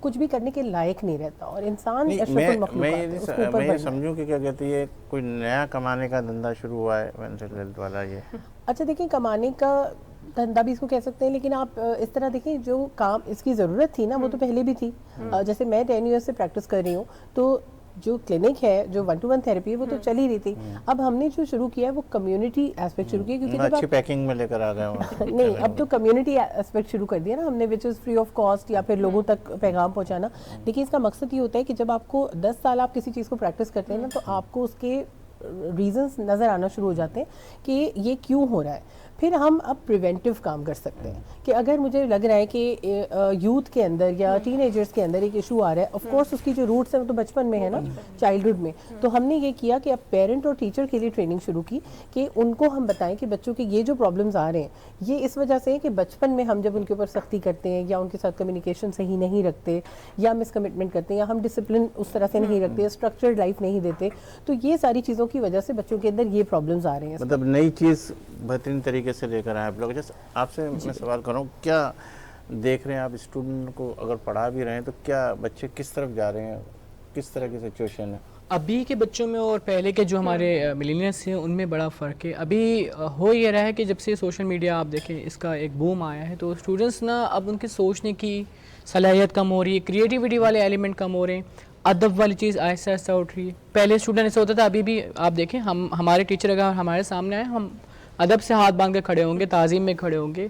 کچھ بھی کرنے کے لائق نہیں رہتا اور انسان نہیں، اشرف میں المخلوقات ہے، اس کے اوپر یہ بڑھنا ہے۔ سمجھوں کہ کیا کہتے ہیں یہ کوئی نیا کمانے کا دھندا شروع ہوا ہے مینٹل ہیلتھ والا یہ؟ اچھا دیکھیں کمانے کا دھندا بھی اس کو کہہ سکتے ہیں، لیکن آپ اس طرح دیکھیں جو کام اس کی ضرورت تھی نا وہ تو پہلے بھی تھی۔ جیسے میں 10 ایئر سے پریکٹس کر رہی ہوں تو جو کلینک ہے جو 1-to-1 تھیراپی ہے وہ تو چل ہی رہی تھی۔ اب ہم نے جو شروع کیا ہے وہ کمیونٹی ایسپیکٹ شروع کیا، کیونکہ جب اچھی پیکنگ میں لے کر آ گئے ہوں۔ نہیں اب تو کمیونٹی ایسپیکٹ شروع کر دیا نا ہم نے، وچ از فری آف کاسٹ، یا پھر لوگوں تک پیغام پہنچانا۔ دیکھیے اس کا مقصد یہ ہوتا ہے کہ جب آپ کو 10 سال آپ کسی چیز کو پریکٹس کرتے ہیں نا تو آپ کو اس کے ریزنز نظر آنا شروع ہو جاتے ہیں کہ یہ کیوں ہو رہا ہے۔ پھر ہم اب پریونٹیو کام کر سکتے ہیں کہ اگر مجھے لگ رہا ہے کہ یوتھ کے اندر یا ٹین ایجرز کے اندر ایک ایشو آ رہا ہے، آف کورس اس کی جو روٹس ہیں وہ تو بچپن میں ہے نا، چائلڈہڈ میں، تو ہم نے یہ کیا کہ اب پیرنٹ اور ٹیچر کے لیے ٹریننگ شروع کی کہ ان کو ہم بتائیں کہ بچوں کے یہ جو پرابلمز آ رہے ہیں یہ اس وجہ سے ہے کہ بچپن میں ہم جب ان کے اوپر سختی کرتے ہیں یا ان کے ساتھ کمیونیکیشن صحیح نہیں رکھتے یا مس کمٹمنٹ کرتے ہیں یا ہم ڈسپلن اس طرح سے نہیں رکھتے، اسٹرکچرڈ لائف نہیں دیتے، تو یہ ساری چیزوں کی وجہ سے بچوں کے اندر یہ پرابلمز آ رہے ہیں۔ مطلب نئی چیز بہترین طریقے سے لے کر آئے آپ لوگ۔ جیسے آپ سے میں سوال کروں، کیا دیکھ رہے ہیں آپ اسٹوڈنٹ کو اگر پڑھا بھی رہے ہیں تو کیا بچے کس طرف جا رہے ہیں، کس طرح کی سچویشن ہے؟ ابھی کے بچوں میں اور پہلے کے جو ہمارے ملینئرس ہیں ان میں بڑا فرق ہے۔ ابھی ہو یہ رہا ہے کہ جب سے سوشل میڈیا آپ دیکھیں اس کا ایک بوم آیا ہے تو اسٹوڈنٹس نا اب ان کے سوچنے کی صلاحیت کم ہو رہی ہے، کریٹیوٹی والے ایلیمنٹ کم ہو رہے ہیں، ادب والی چیز آہستہ آہستہ اٹھ رہی ہے۔ پہلے اسٹوڈنٹ ایسا ہوتا تھا، ابھی بھی آپ دیکھیں ہمارے ٹیچر اگر ہمارے سامنے آئے ہم ادب سے ہاتھ باندھ کے کھڑے ہوں گے، تعظیم میں کھڑے ہوں گے،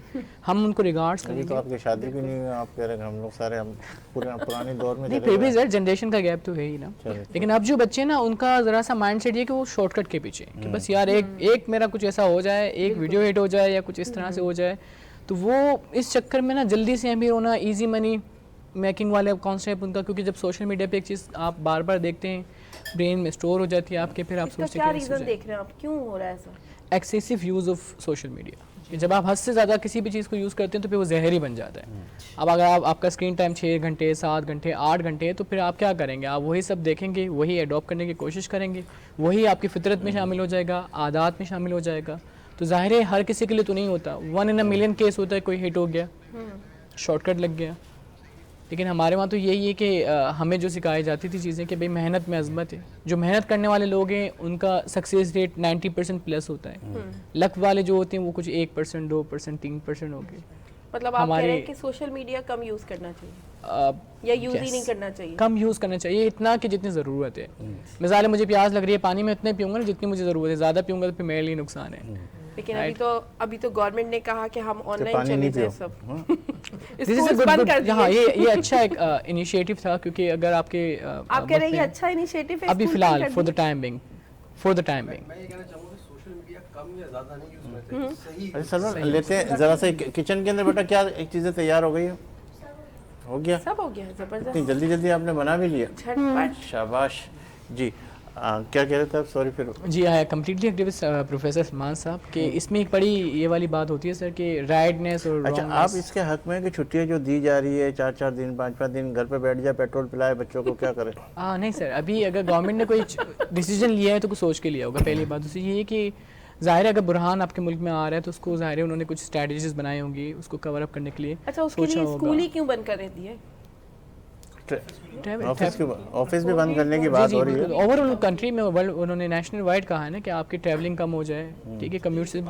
ہم ان کو ریگارڈس کریں ابھی گے۔ تو آپ کی شادی بھی نہیں ہوئی، آپ کہہ رہے ہیں ہم لوگ سارے ہم پرانے دور میں نہیں چلے پھر بھی گئے۔ سر جنریشن کا گیپ تو ہے ہی نا، لیکن اب جو بچے نا ان کا ذرا سا مائنڈ سیٹ یہ کہ وہ شارٹ کٹ کے پیچھے کہ بس یار ایک میرا کچھ ایسا ہو جائے، ایک ویڈیو ہٹ ہو جائے یا کچھ اس طرح سے ہو جائے، تو وہ اس چکر میں نا جلدی سے امیر ہونا، ایزی منی میکنگ والے کانسیپٹ ان کا، کیونکہ جب سوشل میڈیا پہ ایک چیز آپ بار بار دیکھتے ہیں برین میں اسٹور ہو جاتی ہے آپ کے، پھر آپ سوچتے ہیں کیا ریزن دیکھ رہے ہیں آپ کیوں ہو رہا ہے ایسا؟ Excessive use of social media, کہ جب آپ حد سے زیادہ کسی بھی چیز کو یوز کرتے ہیں تو پھر وہ زہر ہی بن جاتا ہے۔ اب اگر آپ کا اسکرین ٹائم 6 گھنٹے 7 گھنٹے 8 گھنٹے ہے تو پھر آپ کیا کریں گے؟ آپ وہی سب دیکھیں گے، وہی اڈاپٹ کرنے کی کوشش کریں گے، وہی آپ کی فطرت میں شامل ہو جائے گا، عادات میں شامل ہو جائے گا۔ تو ظاہر ہے ہر کسی کے لیے تو نہیں ہوتا، 1 in a million کیس ہوتا ہے کوئی ہٹ ہو گیا، شارٹ کٹ لگ گیا۔ لیکن ہمارے وہاں تو یہی ہے کہ ہمیں جو سکھائی جاتی تھی چیزیں کہ بھئی محنت میں عظمت ہے، جو محنت کرنے والے لوگ ہیں ان کا سکسیس ریٹ 90% پلس ہوتا ہے، لک والے جو ہوتے ہیں وہ کچھ 1% 2% 3% ہو گئے۔ مطلب آپ کہہ رہے ہیں کہ سوشل میڈیا کم یوز کرنا چاہیے یا یوز ہی نہیں کرنا چاہیے؟ کم یوز کرنا چاہیے، اتنا کہ جتنی ضرورت ہے۔ مثال ہے مجھے پیاس لگ رہی ہے، پانی میں اتنے پیوں گا نا جتنی مجھے ضرورت ہے، زیادہ پیوں گا تو پھر میرے لیے نقصان ہے۔ لیکن ابھی تو گورنمنٹ نے کہا کہ ہم آن لائن چلے جائیں سب، ہاں یہ اچھا ایک انیشیٹو تھا، کیونکہ اگر آپ کے آپ کہہ رہے ہیں یہ اچھا انیشیٹو ہے ابھی فی الحال فور دا ٹائم بینگ میں یہ کہنا چاہوں گا کہ سوشل میڈیا کم یا زیادہ نہیں یوز کرنا چاہیے، صحیح۔ سلمان لیتے ہیں ذرا سا کچن کے اندر بیٹا، کیا ایک چیزیں تیار ہو گئی ہے؟ ہو گیا سب ہو گیا ہے، زبردست، اتنی جلدی جلدی آپ نے بنا بھی لیا، جھٹپٹ۔ شاباش جی۔ کیا کہہ رہے تھے آپ؟ سوری پھر۔ جی I completely agree with professor Salman sahab کہ اس میں ایک بڑی یہ والی بات ہوتی ہے سر کہ رائٹنیس اور اچھا آپ اس کے حق میں کہ چھٹیاں جو دی جا رہی ہے 4 دن 5 دن گھر پہ بیٹھ جائے، پیٹرول پلائے بچوں کو، کیا کرے؟ نہیں سر، ابھی اگر گورنمنٹ نے کوئی ڈیسیجن لیا ہے تو کچھ سوچ کے لیا ہوگا۔ پہلی بات دوسری یہ ہے کہ ظاہر ہے اگر برہان آپ کے ملک میں آ رہا ہے تو اس کو ظاہر ہے انہوں نے کچھ اسٹریٹجیز بنائی ہوں گی اس کو کور اپ کرنے کے لیے۔ اچھا اس کے لیے اسکول ہی کیوں بند کر رہی ہے؟ آفس بھی بند کرنے کی بات ہو رہی ہے اوور آل کنٹری میں، انہوں نے نیشنل وائڈ کہا ہے نا کہ آپ کی ٹریولنگ کم ہو جائے، ٹھیک ہے، کمیوٹ سے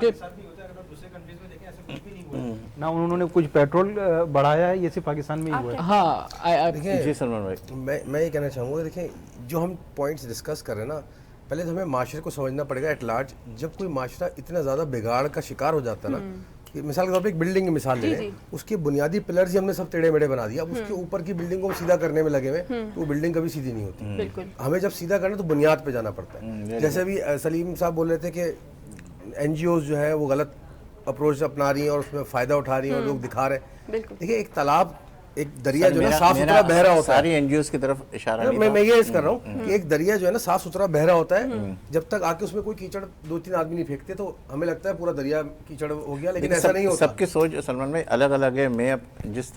نہ انہوں نے کچھ پیٹرول بڑھایا ہے، یہ صرف پاکستان میں ہی ہوا ہے۔ ہاں جی سلمان بھائی، میں یہ کہنا چاہوں گا، دیکھیں جو ہم پوائنٹس ڈسکس کر رہے ہیں نا، پہلے تو ہمیں معاشرے کو سمجھنا پڑے گا ایٹ لارج۔ جب کوئی معاشرہ اتنا زیادہ بگاڑ کا شکار ہو جاتا ہے نا، مثال کے طور پہ ایک بلڈنگ کی مثال لے لیں، اس کے بنیادی پلرز ہی ہم نے سب ٹیڑھے میڑھے بنا دیا، اب اس کے اوپر کی بلڈنگ کو سیدھا کرنے میں لگے ہوئے تو وہ بلڈنگ کبھی سیدھی نہیں ہوتی۔ ہمیں جب سیدھا کرنا تو بنیاد پہ جانا پڑتا ہے۔ جیسے بھی سلیم صاحب بول رہے تھے کہ NGOs جو ہے وہ غلط اپروچ اپنا رہی ہیں اور اس میں فائدہ اٹھا رہی ہیں اور لوگ دکھا رہے ہیں۔ دیکھیے ایک تالاب، ایک دریا جو ہے نا صاف ستھرا بہ رہا ہوتا ہے، ساری NGOs کی طرف اشارہ نہیں میں یہ عرض کر رہا ہوں کہ ایک دریا جو ہے نا صاف ستھرا بہ رہا ہوتا ہے، جب تک آ کے اس میں کوئی کیچڑ 2-3 آدمی نہیں پھینکتے تو ہمیں لگتا ہے پورا دریا کیچڑ ہو گیا، لیکن ایسا نہیں ہوتا۔ سب کی سوچ سلمان بھائی الگ الگ ہے۔ میں اب جس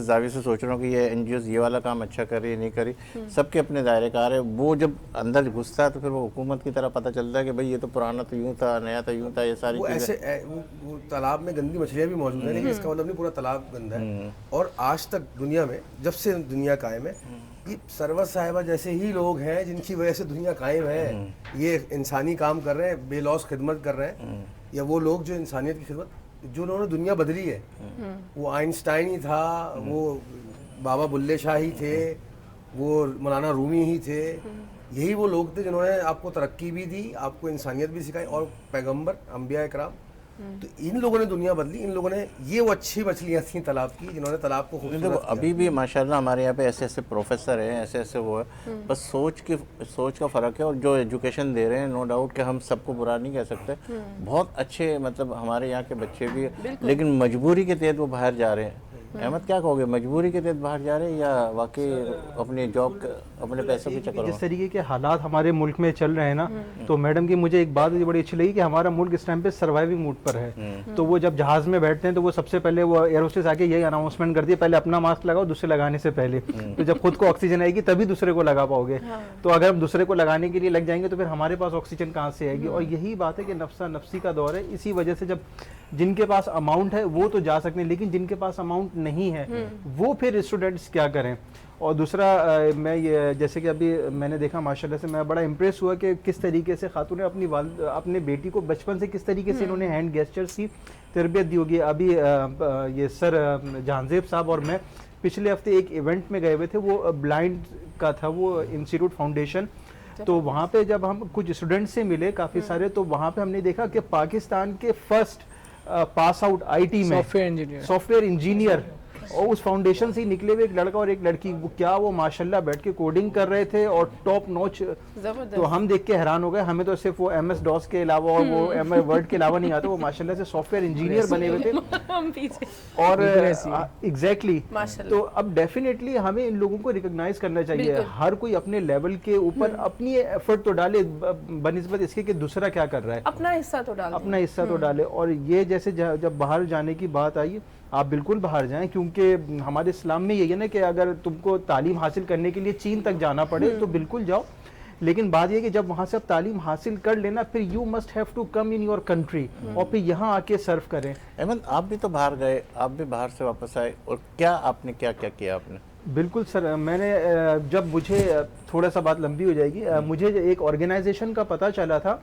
زاویے سے سوچ رہا ہوں کہ یہ NGOs یہ والا کام اچھا کر رہی ہے نہیں کر رہی، سب کے اپنے دائرے کار ہے۔ وہ جب اندر گھستا ہے تو پھر وہ حکومت کی طرح پتہ چلتا ہے کہ بھائی یہ تو پرانا تو یوں تھا، نیا تو یوں تھا، یہ ساری چیزیں۔ وہ تالاب میں گندی مچھلیاں بھی موجود ہیں، لیکن اس کا مطلب نہیں پورا تالاب گندا ہے۔ اور آج تک دنیا میں جب سے دنیا قائم ہے یہ سرور صاحبہ جیسے ہی لوگ ہیں جن کی وجہ سے دنیا قائم ہے. یہ انسانی کام کر رہے ہیں, بے لوث خدمت کر رہے ہیں, یا وہ لوگ جو انسانیت کی خدمت, جو انہوں نے دنیا بدلی ہے. وہ آئنسٹائن ہی تھا, وہ بابا بلے شاہ ہی تھے, وہ مولانا رومی ہی تھے. یہی وہ لوگ تھے جنہوں نے آپ کو ترقی بھی دی, آپ کو انسانیت بھی سکھائی, اور پیغمبر انبیاء اکرام. تو ان لوگوں نے دنیا بدلی. ان لوگوں نے یہ وہ اچھی مچھلیاں تھیں تالاب کی جنہوں نے تالاب کو خوبصورت کیا. ابھی بھی ماشاءاللہ ہمارے یہاں پہ ایسے ایسے پروفیسر ہیں, ایسے ایسے وہ ہے, بس سوچ کا فرق ہے. اور جو ایجوکیشن دے رہے ہیں, نو ڈاؤٹ کہ ہم سب کو برا نہیں کہہ سکتے, بہت اچھے مطلب ہمارے یہاں کے بچے بھی ہیں, لیکن مجبوری کے تحت وہ باہر جا رہے ہیں. احمد کیا کہو گے, مجبوری کے تحت باہر جا رہے ہیں یا واقعی اپنے جاب اپنے پیسوں کے چکر میں؟ جس طریقے کے حالات ہمارے ملک میں چل رہے ہیں نا, تو میڈم کی مجھے ایک بات بڑی اچھی لگی کہ ہمارا ملک اس ٹائم پہ سروائیونگ موڈ پر ہے. تو وہ جب جہاز میں بیٹھتے ہیں تو وہ سب سے پہلے وہ ایئر ہوسٹس آ کے یہی اناؤنسمنٹ کرتی ہے, پہلے اپنا ماسک لگاؤ دوسرے لگانے سے پہلے. تو جب خود کو آکسیجن آئے گی تبھی دوسرے کو لگا پاؤ گے. تو اگر ہم دوسرے کو لگانے کے لیے لگ جائیں گے تو پھر ہمارے پاس آکسیجن کہاں سے آئے گی؟ اور یہی بات ہے کہ نفسا نفسی کا دور ہے. اسی وجہ سے جب جن کے پاس اماؤنٹ ہے وہ تو جا سکتے ہیں, لیکن جن کے پاس اماؤنٹ نہیں ہے وہ پھر اسٹوڈنٹس کیا کریں؟ اور دوسرا میں یہ جیسے کہ ابھی میں نے دیکھا ماشاءاللہ سے میں بڑا امپریس ہوا کہ کس طریقے سے خاتون نے اپنے بیٹی کو بچپن سے کس طریقے سے انہوں نے ہینڈ گیسچرز کی تربیت دی ہوگی. ابھی یہ سر جہانزیب صاحب اور میں پچھلے ہفتے ایک ایونٹ میں گئے ہوئے تھے, وہ بلائنڈ کا تھا, وہ انسٹیٹیوٹ فاؤنڈیشن. تو وہاں پہ جب ہم کچھ اسٹوڈنٹ سے ملے کافی سارے, تو وہاں پہ ہم نے دیکھا کہ پاکستان کے first pass out I T میں سافٹ ویئر انجینئر, اور اس فاؤنڈیشن سے ہی نکلے ہوئے ایک لڑکا اور ایک لڑکی, وہ ماشاءاللہ بیٹھ کے کوڈنگ کر رہے تھے اور ٹاپ نوچ. تو ہم دیکھ کے حیران ہو گئے, ہمیں تو صرف وہ ایم ایس ڈاس کے علاوہ اور وہ ایم ایس ورڈ کے علاوہ نہیں آتا, وہ ماشاءاللہ سے سافٹ ویئر انجینئر بنے ہوئے تھے. اور ایگزیکٹلی, تو اب ڈیفینیٹلی ہمیں ان لوگوں کو ریکگنائز کرنا چاہیے. ہر کوئی اپنے لیول کے اوپر اپنی ایفرٹ تو ڈالے بنسبت اس کے کہ دوسرا کیا کر رہا ہے, اپنا حصہ تو ڈالے. اور یہ جیسے جب باہر جانے کی بات آئی, آپ بالکل باہر جائیں, کیونکہ ہمارے اسلام میں یہی ہے نا کہ اگر تم کو تعلیم حاصل کرنے کے لیے چین تک جانا پڑے تو بالکل جاؤ, لیکن بات یہ کہ جب وہاں سے آپ تعلیم حاصل کر لینا پھر you must have to come in your country, اور پھر یہاں آ کے سرو کریں. احمد آپ بھی تو باہر گئے, آپ بھی باہر سے واپس آئے, اور کیا آپ نے کیا آپ نے؟ بالکل سر, میں نے جب مجھے تھوڑا سا بات لمبی ہو جائے گی, مجھے ایک آرگنائزیشن کا پتہ چلا تھا.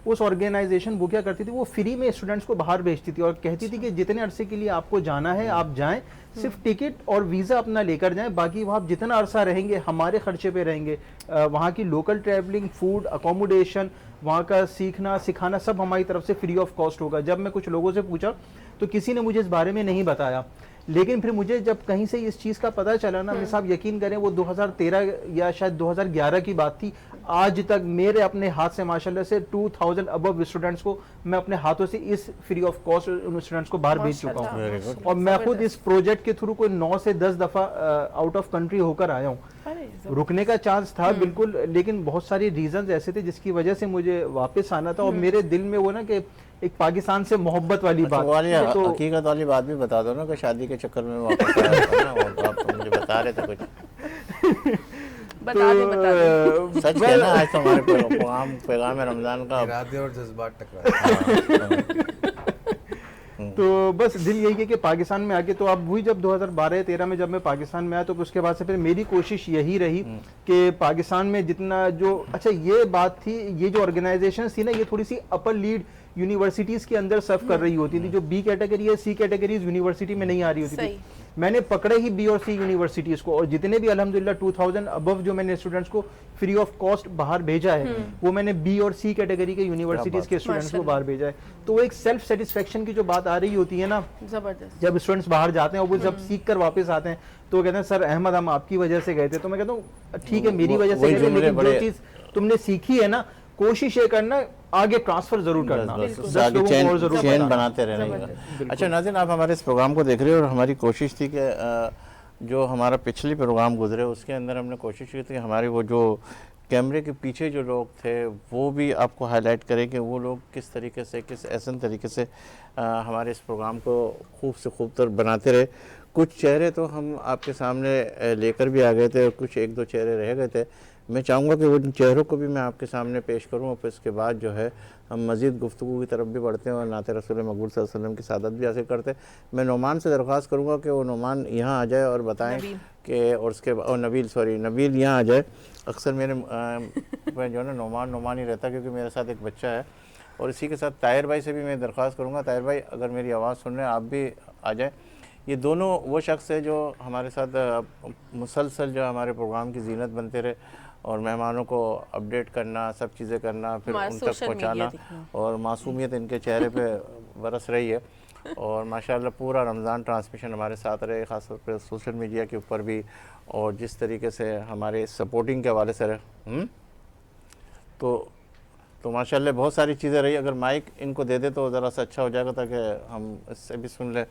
اس آرگنائزیشن وہ کیا کرتی تھی, وہ فری میں اسٹوڈنٹس کو باہر بھیجتی تھی اور کہتی تھی کہ جتنے عرصے کے لیے آپ کو جانا ہے آپ جائیں, صرف ٹکٹ اور ویزا اپنا لے کر جائیں, باقی وہاں جتنا عرصہ رہیں گے ہمارے خرچے پہ رہیں گے. وہاں کی لوکل ٹریولنگ, فوڈ, اکوموڈیشن, وہاں کا سیکھنا سکھانا سب ہماری طرف سے فری آف کاسٹ ہوگا. جب میں کچھ لوگوں سے پوچھا تو کسی نے مجھے اس بارے میں نہیں بتایا, لیکن پھر مجھے جب کہیں سے اس چیز کا پتہ چلا نا, میں صاحب یقین کریں وہ 2013 یا شاید 2011 کی بات تھی, آج تک میرے اپنے ہاتھ سے ماشاءاللہ سے 2000 ابو اسٹوڈنٹس کو میں اپنے ہاتھوں سے اس فری آف کاسٹ ان اسٹوڈنٹس کو باہر بھیج چکا ہوں. اور میں خود اس پروجیکٹ کے تھرو کوئی 9 سے 10 دفعہ آؤٹ آف کنٹری ہو کر آیا ہوں. رکنے کا چانس تھا بالکل, لیکن بہت ساری ریزنز ایسے تھے جس کی وجہ سے مجھے واپس آنا تھا. اور میرے دل میں وہ نا کہ ایک پاکستان سے محبت والی بات, حقیقت والی بات بھی بتا دو نا کہ شادی کے چکر میں واپس آیا تھا نا, اور آپ مجھے بتا رہے تھے کچھ. بتا دیں سچ کہنا, آج تو ہمارے پیغام رمضان کا ارادے اور جذبات ٹکرائے. تو بس دل یہی ہے کہ پاکستان میں آگے, تو اب وہی جب 2012-13 میں جب میں پاکستان میں آیا تو اس کے بعد سے پھر میری کوشش یہی رہی کہ پاکستان میں جتنا جو, اچھا یہ بات تھی, یہ جو آرگنائزیشنز تھی نا یہ تھوڑی سی اپر لیڈ یونیورسٹیز کے اندر سرو کر رہی ہوتی تھی, جو بی کیٹیگری ہے, سی کیٹیگریز یونیورسٹی میں نہیں آ رہی ہوتی تھی. میں نے پکڑے ہی بی اور سی یونیورسٹیز کو, اور جتنے بھی الحمدللہ 2000 ابو جو میں نے اسٹوڈنٹس کو فری آف کاسٹ باہر بھیجا ہے وہ میں نے بی اور سی کیٹیگری کے یونیورسٹیز کے اسٹوڈنٹس کو باہر بھیجا ہے. تو ایک سیلف سیٹسفیکشن کی جو بات آ رہی ہوتی ہے نا, جب اسٹوڈنٹس باہر جاتے ہیں اور وہ جب سیکھ کر واپس آتے ہیں تو وہ کہتے ہیں سر احمد ہم آپ کی وجہ سے گئے تھے. تو میں کہتا ہوں ٹھیک ہے میری وجہ سے گئے تھے, لیکن جو چیز تم نے سیکھی ہے نا کوشش یہ کرنا آگے ٹرانسفر ضرور کرنا, چین بناتے رہنے کا. اچھا ناظرین, آپ ہمارے اس پروگرام کو دیکھ رہے ہیں, اور ہماری کوشش تھی کہ جو ہمارا پچھلی پروگرام گزرے اس کے اندر ہم نے کوشش کی تھی کہ ہماری وہ جو کیمرے کے پیچھے جو لوگ تھے وہ بھی آپ کو ہائی لائٹ کریں کہ وہ لوگ کس طریقے سے, کس احسن طریقے سے ہمارے اس پروگرام کو خوب سے خوب تر بناتے رہے. کچھ چہرے تو ہم آپ کے سامنے لے کر بھی آ گئے تھے, اور کچھ ایک دو چہرے رہ گئے تھے, میں چاہوں گا کہ ان چہروں کو بھی میں آپ کے سامنے پیش کروں اور پھر اس کے بعد جو ہے ہم مزید گفتگو کی طرف بھی بڑھتے ہیں اور نعت رسول مقبول صلی اللہ علیہ وسلم کی سعادت بھی حاصل کرتے ہیں۔ میں نعمان سے درخواست کروں گا کہ وہ نعمان یہاں آ جائے اور بتائیں کہ اور اس کے نبیل یہاں آ جائے۔ اکثر میرے جو ہے نا نعمان ہی رہتا کیونکہ میرے ساتھ ایک بچہ ہے، اور اسی کے ساتھ طاہر بھائی سے بھی میں درخواست کروں گا، طاہر بھائی اگر میری آواز سن رہے ہیں آپ بھی آ جائیں۔ یہ دونوں وہ شخص ہے جو ہمارے ساتھ مسلسل جو ہمارے پروگرام کی زینت بنتے رہے اور مہمانوں کو اپڈیٹ کرنا، سب چیزیں کرنا، پھر ان تک پہنچانا، اور معصومیت ان کے چہرے پہ برس رہی ہے، اور ماشاءاللہ پورا رمضان ٹرانسمیشن ہمارے ساتھ رہے، خاص طور پہ سوشل میڈیا کے اوپر بھی، اور جس طریقے سے ہمارے سپورٹنگ کے حوالے سے رہے تو ماشاءاللہ بہت ساری چیزیں رہی۔ اگر مائک ان کو دے دے تو ذرا سا اچھا ہو جائے گا تاکہ ہم اس سے بھی سن لیں۔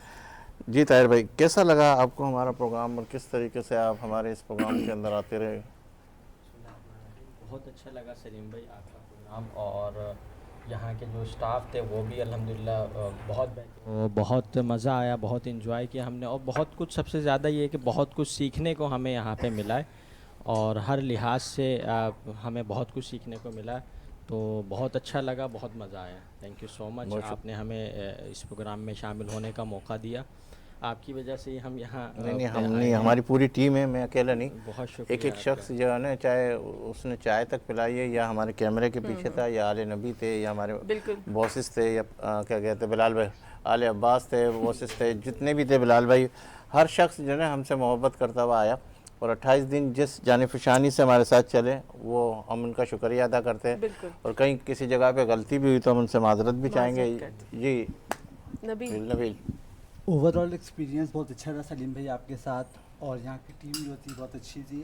جی طاہر بھائی، کیسا لگا آپ کو ہمارا پروگرام اور کس طریقے سے آپ ہمارے اس پروگرام کے اندر آتے رہے؟ بہت اچھا لگا سلیم بھائی آپ کا پروگرام، اور یہاں کے جو اسٹاف تھے وہ بھی الحمدللہ بہت مزہ آیا، بہت انجوائے کیا ہم نے، اور بہت کچھ، سب سے زیادہ یہ کہ بہت کچھ سیکھنے کو ہمیں یہاں پہ ملا ہے، اور ہر لحاظ سے ہمیں بہت کچھ سیکھنے کو ملا، تو بہت اچھا لگا، بہت مزہ آیا۔ تھینک یو سو مچ، آپ نے ہمیں اس پروگرام میں شامل ہونے کا موقع دیا، آپ کی وجہ سے ہی ہم یہاں نہیں ہماری پوری ٹیم ہے، میں اکیلا نہیں، بہت شکریہ۔ ایک شخص جو ہے نا، چاہے اس نے چائے تک پلائی ہے، یا ہمارے کیمرے کے پیچھے تھا، یا آل نبی تھے، یا ہمارے باسز تھے، یا کیا کہتے ہیں بلال بھائی، آل عباس تھے، باسز تھے، جتنے بھی تھے بلال بھائی، ہر شخص جو ہے ہم سے محبت کرتا ہوا آیا، اور 28 دن جس جانب فشانی سے ہمارے ساتھ چلے وہ ہم ان کا شکریہ ادا کرتے ہیں، اور کہیں کسی جگہ پہ غلطی بھی ہوئی تو ہم ان سے معذرت بھی چاہیں گے۔ جی نبیل، اوور آل ایکسپیرینس بہت اچھا رہا سلیم بھائی آپ کے ساتھ، اور یہاں کی ٹیم جو تھی بہت اچھی تھی،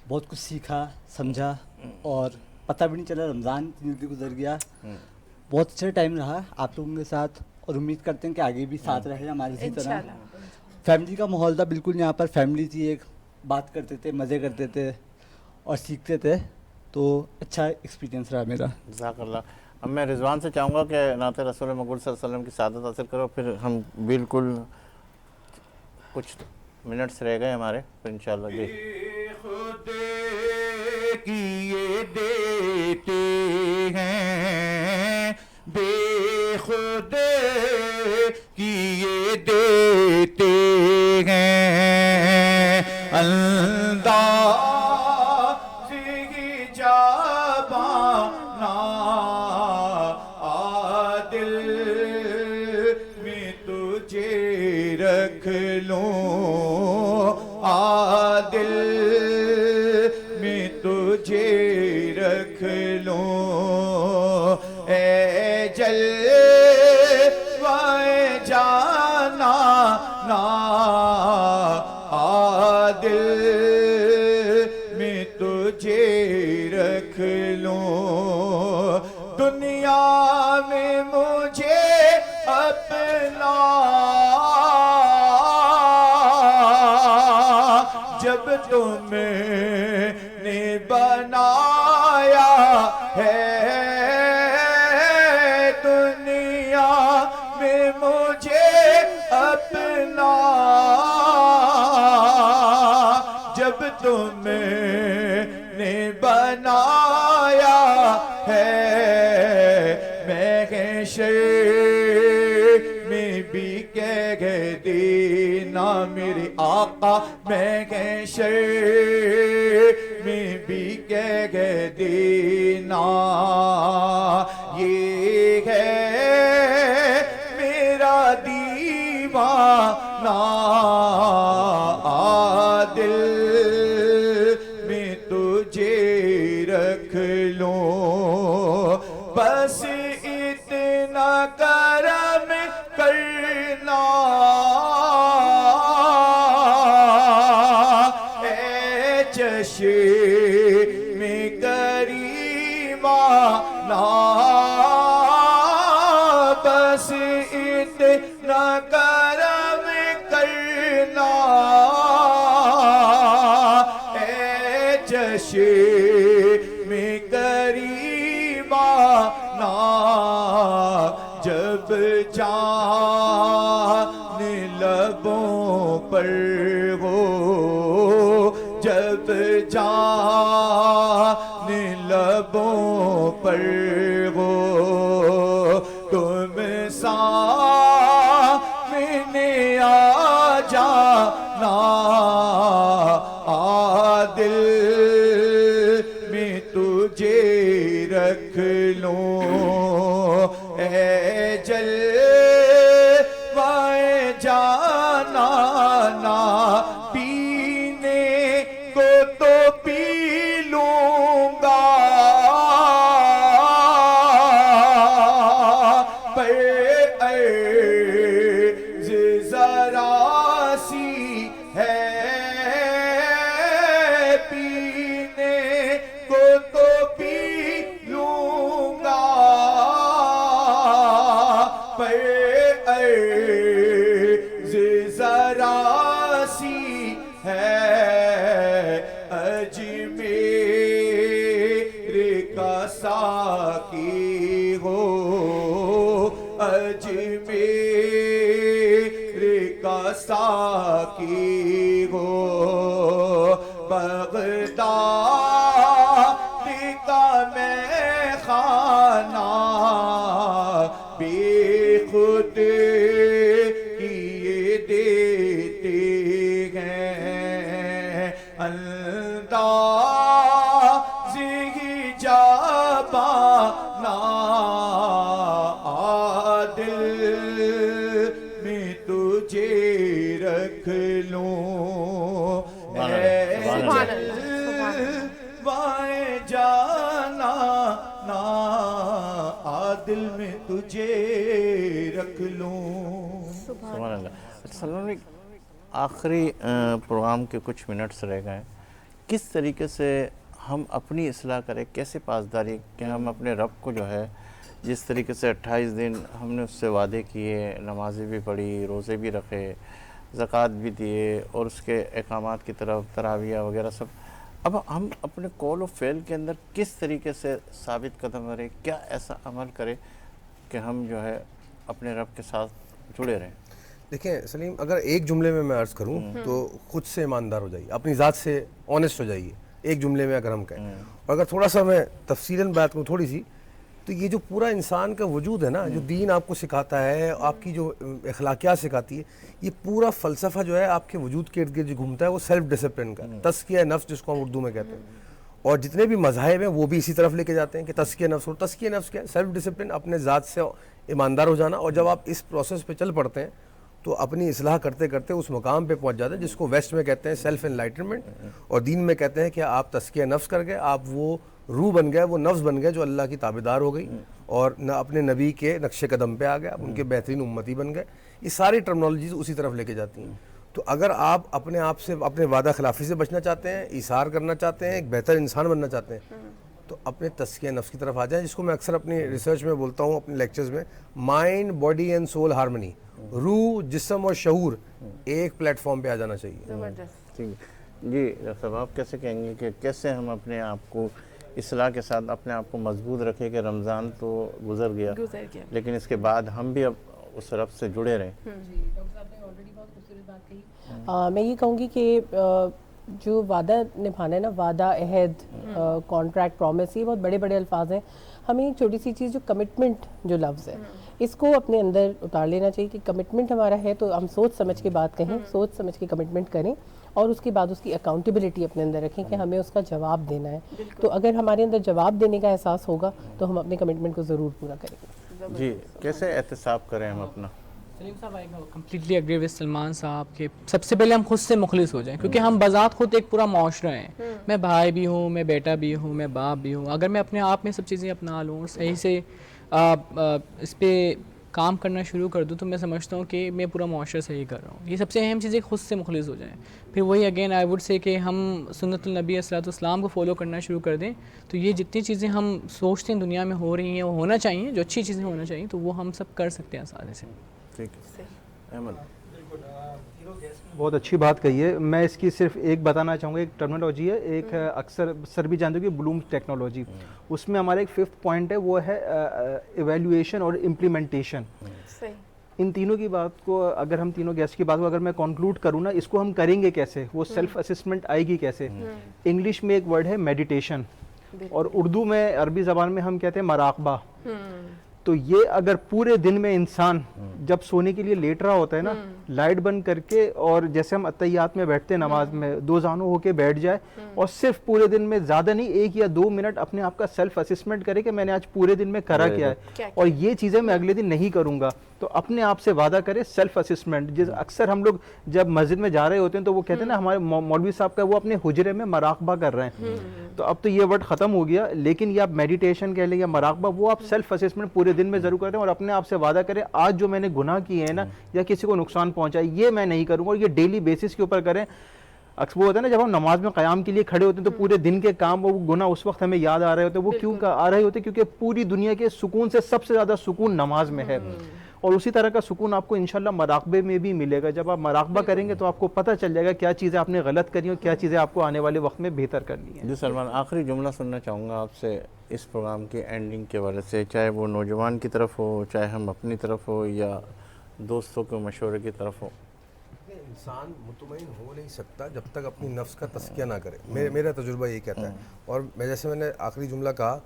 بہت کچھ سیکھا سمجھا، اور پتہ بھی نہیں چلا رمضان اتنی جلدی گزر گیا۔ بہت اچھا ٹائم رہا آپ لوگوں کے ساتھ، اور امید کرتے ہیں کہ آگے بھی ساتھ رہے ہمارے اسی طرح۔ فیملی کا ماحول تھا بالکل، یہاں پر فیملی تھی، ایک بات کرتے تھے، مزے کرتے تھے اور سیکھتے تھے، تو اچھا ایکسپیرینس رہا میرا۔ جزاک اللہ۔ اب میں رضوان سے چاہوں گا کہ نعت رسول مقبول صلی اللہ علیہ وسلم کی سعادت حاصل کرو، پھر ہم بالکل کچھ منٹس رہ گئے ہمارے، پھر انشاءاللہ۔ جی خود کیے دیتے ہیں، بے خود کیے دیتے ہیں، انداز ہی جابانا عادل میں تجھے رکھ لوں، عادل میں تجھے رکھ لوں، اے جلوہ جانا نا عادل میں تجھے رکھ لوں، دنیا میں مجھے اپنا جب تم نے بنایا ہے، دنیا میں مجھے اپنا جب تم نے بنایا ہے، محشر میں بھی کہہ دینا میرے آقا، محشر میں بھی کہہ دینا یہ ہے میرا دیوانہ، عادل میں تجھے رکھ لوں، بس اتنا کرم کرنا اے چشم کریمہ نا، بس اتنا کرم کرنا اے چشم کریمہ نا، جب جان لبوں پر ہو، جب جان پر عرض ذرا سی ہے پینے کو تو پی لوں گا پر عرض ذرا سی ہے اجمیر کا ساقی ہو اجمیر کا ساقی ہو بغداد کا میں خانہ بے خود کیے دیتے ہیں انداز ہی جابانا عادل میں تجھے رکھ لوں وائے جانا نا عادل میں تجھے رکھ لوں. سبحان اللہ. سلمان بھائی آخری پروگرام کے کچھ منٹس رہ گئے، کس طریقے سے ہم اپنی اصلاح کریں، کیسے پاسداری کہ ہم اپنے رب کو جو ہے جس طریقے سے 28 دن ہم نے اس سے وعدے کیے، نمازیں بھی پڑھی، روزے بھی رکھے، زکوٰۃ بھی دیے اور اس کے احکامات کی طرف تراویح وغیرہ سب، اب ہم اپنے قول و فعل کے اندر کس طریقے سے ثابت قدم رہیں، کیا ایسا عمل کریں کہ ہم جو ہے اپنے رب کے ساتھ جڑے رہیں؟ دیکھیں سلیم، اگر ایک جملے میں عرض کروں تو خود سے ایماندار ہو جائیے، اپنی ذات سے آنیسٹ ہو جائیے، ایک جملے میں اگر ہم کہیں. اور اگر تھوڑا سا میں تفصیلاً بات کروں تھوڑی سی، تو یہ جو پورا انسان کا وجود ہے نا، جو دین آپ کو سکھاتا ہے، آپ کی جو اخلاقیات سکھاتی ہے، یہ پورا فلسفہ جو ہے آپ کے وجود کے ارد گرد جو گھومتا ہے وہ سیلف ڈسپلن کا، تزکیہ نفس جس کو ہم اردو میں کہتے ہیں. اور جتنے بھی مذاہب ہیں وہ بھی اسی طرف لے کے جاتے ہیں کہ تزکیہ نفس. اور تزکیہ نفس کیا ہے؟ سیلف ڈسپلن، اپنے ذات سے ایماندار ہو جانا. اور جب آپ اس پروسیس پہ چل پڑتے ہیں تو اپنی اصلاح کرتے کرتے اس مقام پہ پہنچ جاتے ہیں جس کو ویسٹ میں کہتے ہیں سیلف انلائٹنمنٹ، اور دین میں کہتے ہیں کہ آپ تزکیہ نفس کر گئے، آپ وہ روح بن گئے، وہ نفس بن گئے جو اللہ کی تابعدار ہو گئی اور اپنے نبی کے نقش قدم پہ آ گئے، آپ ان کے بہترین امتی بن گئے. یہ ساری ٹرمنالوجیز اسی طرف لے کے جاتی ہیں. تو اگر آپ اپنے آپ سے، اپنے وعدہ خلافی سے بچنا چاہتے ہیں، ایثار کرنا چاہتے ہیں، ایک بہتر انسان بننا چاہتے ہیں، تو اپنے تزکیہ نفس کی طرف آ جائیں، جس کو میں اکثر اپنی ریسرچ میں بولتا ہوں، اپنے لیکچرز میں، mind body and civil harmony. روح، جسم اور شعور ایک پلیٹ فارم پہ آ جانا چاہیے. ٹھیک. جی ڈاکٹر صاحب، آپ کیسے کہیں گے کہ کیسے ہم اپنے آپ کو اصلاح کے ساتھ اپنے آپ کو مضبوط رکھیں کہ رمضان تو گزر گیا لیکن اس کے بعد ہم بھی اب اس رب سے جڑے رہیں؟ میں یہ کہوں گی کہ جو وعدہ نبھانا ہے نا، وعدہ، عہد، کانٹریکٹ، پرومس، یہ بہت بڑے بڑے الفاظ ہیں. ہمیں ایک چھوٹی سی چیز جو کمٹمنٹ جو لفظ ہے، اس کو اپنے اندر اتار لینا چاہیے کہ کمٹمنٹ ہمارا ہے تو ہم سوچ سمجھ کے بات کہیں، سوچ سمجھ کے کمٹمنٹ کریں، اور اس کے بعد اس کی اکاؤنٹیبلٹی اپنے اندر رکھیں کہ ہمیں اس کا جواب دینا ہے. تو اگر ہمارے اندر جواب دینے کا احساس ہوگا تو ہم اپنے کمٹمنٹ کو ضرور پورا کریں گے. جی کیسے احتساب کریں ہم اپنا؟ سلیم صاحب، I completely agree with Salman sahab کہ سب سے پہلے ہم خود سے مخلص ہو جائیں، کیونکہ ہم بذات خود ایک پورا معاشرہ ہیں. میں بھائی بھی ہوں، میں بیٹا بھی ہوں، میں باپ بھی ہوں. اگر میں اپنے آپ میں سب چیزیں اپنا لوں اور صحیح سے اس پہ کام کرنا شروع کر دوں تو میں سمجھتا ہوں کہ میں پورا معاشرہ صحیح کر رہا ہوں. یہ سب سے اہم چیز ہے خود سے مخلص ہو جائیں. پھر وہی اگین آئی ووڈ سے کہ ہم سنت النبی صلی اللہ علیہ وسلم کو فالو کرنا شروع کر دیں، تو یہ جتنی چیزیں ہم سوچتے ہیں دنیا میں ہو رہی ہیں وہ ہونا چاہیے، جو اچھی چیزیں ہونا چاہیے، تو وہ ہم سب کر سکتے ہیں آسانی سے. ٹھیک ہے. احمد، بہت اچھی بات کہی ہے. میں اس کی صرف ایک بتانا چاہوں گا، ایک ٹرمنالوجی ہے، ایک اکثر سر بھی جانتے ہو کہ بلوم ٹیکنالوجی. اس میں ہمارا ایک 5th پوائنٹ ہے، وہ ہے ایویلویشن اور امپلیمنٹیشن. ان تینوں کی بات کو اگر ہم تینوں گیسٹ کی بات کو اگر میں کنکلوڈ کروں نا، اس کو ہم کریں گے کیسے، وہ سیلف اسسمنٹ آئے گی کیسے. انگلش میں ایک ورڈ ہے میڈیٹیشن، اور اردو میں، عربی زبان میں ہم کہتے ہیں مراقبہ. تو یہ اگر پورے دن میں انسان جب سونے کے لیے لیٹ رہا ہوتا ہے نا لائٹ بند کر کے اور جیسے ہم اتحیات میں بیٹھتے ہیں نماز میں 2 زانو ہو کے بیٹھ جائے اور صرف پورے دن میں زیادہ نہیں 1 یا 2 منٹ اپنے آپ کا سیلف اسسمنٹ کرے کہ میں نے آج پورے دن میں کرا کیا ہے اور یہ چیزیں میں اگلے دن نہیں کروں گا. تو اپنے آپ سے وعدہ کرے سیلف اسسمنٹ. اکثر ہم لوگ جب مسجد میں جا رہے ہوتے ہیں تو وہ کہتے ہیں نا ہمارے مولوی صاحب کا وہ اپنے حجرے میں مراقبہ کر رہے ہیں. تو اب تو یہ ورڈ ختم ہو گیا, لیکن یہ آپ میڈیٹیشن کہہ لیں یا مراقبہ, وہ آپ سیلف اسسمنٹ پورے دن میں ضرور کریں اور اپنے آپ سے وعدہ کریں آج جو میں نے گناہ کیے ہیں نا یا کسی کو نقصان پہنچا یہ میں نہیں کروں گا, اور یہ ڈیلی بیسس کے اوپر کریں. وہ ہوتا ہے نا جب ہم نماز میں قیام کے لیے کھڑے ہوتے ہیں تو پورے دن کے کام وہ گناہ اس وقت ہمیں یاد آ رہے ہوتے ہیں. وہ کیوں آ رہے ہوتے ہیں؟ کیونکہ پوری دنیا کے سکون سے سب سے زیادہ سکون نماز میں ہے, اور اسی طرح کا سکون آپ کو انشاءاللہ مراقبے میں بھی ملے گا. جب آپ مراقبہ کریں گے تو آپ کو پتہ چل جائے گا کیا چیزیں آپ نے غلط کری اور کیا چیزیں آپ کو آنے والے وقت میں بہتر کرنی ہیں. جی سلمان, آخری جملہ سننا چاہوں گا آپ سے اس پروگرام کی اینڈنگ کے حوالے سے, چاہے وہ نوجوان کی طرف ہو, چاہے ہم اپنی طرف ہو یا دوستوں کے مشورے کی طرف ہو. انسان مطمئن ہو نہیں سکتا جب تک اپنی نفس کا تزکیہ نہ کرے. میرا تجربہ یہ کہتا ہے. اور جیسے میں نے آخری جملہ کہا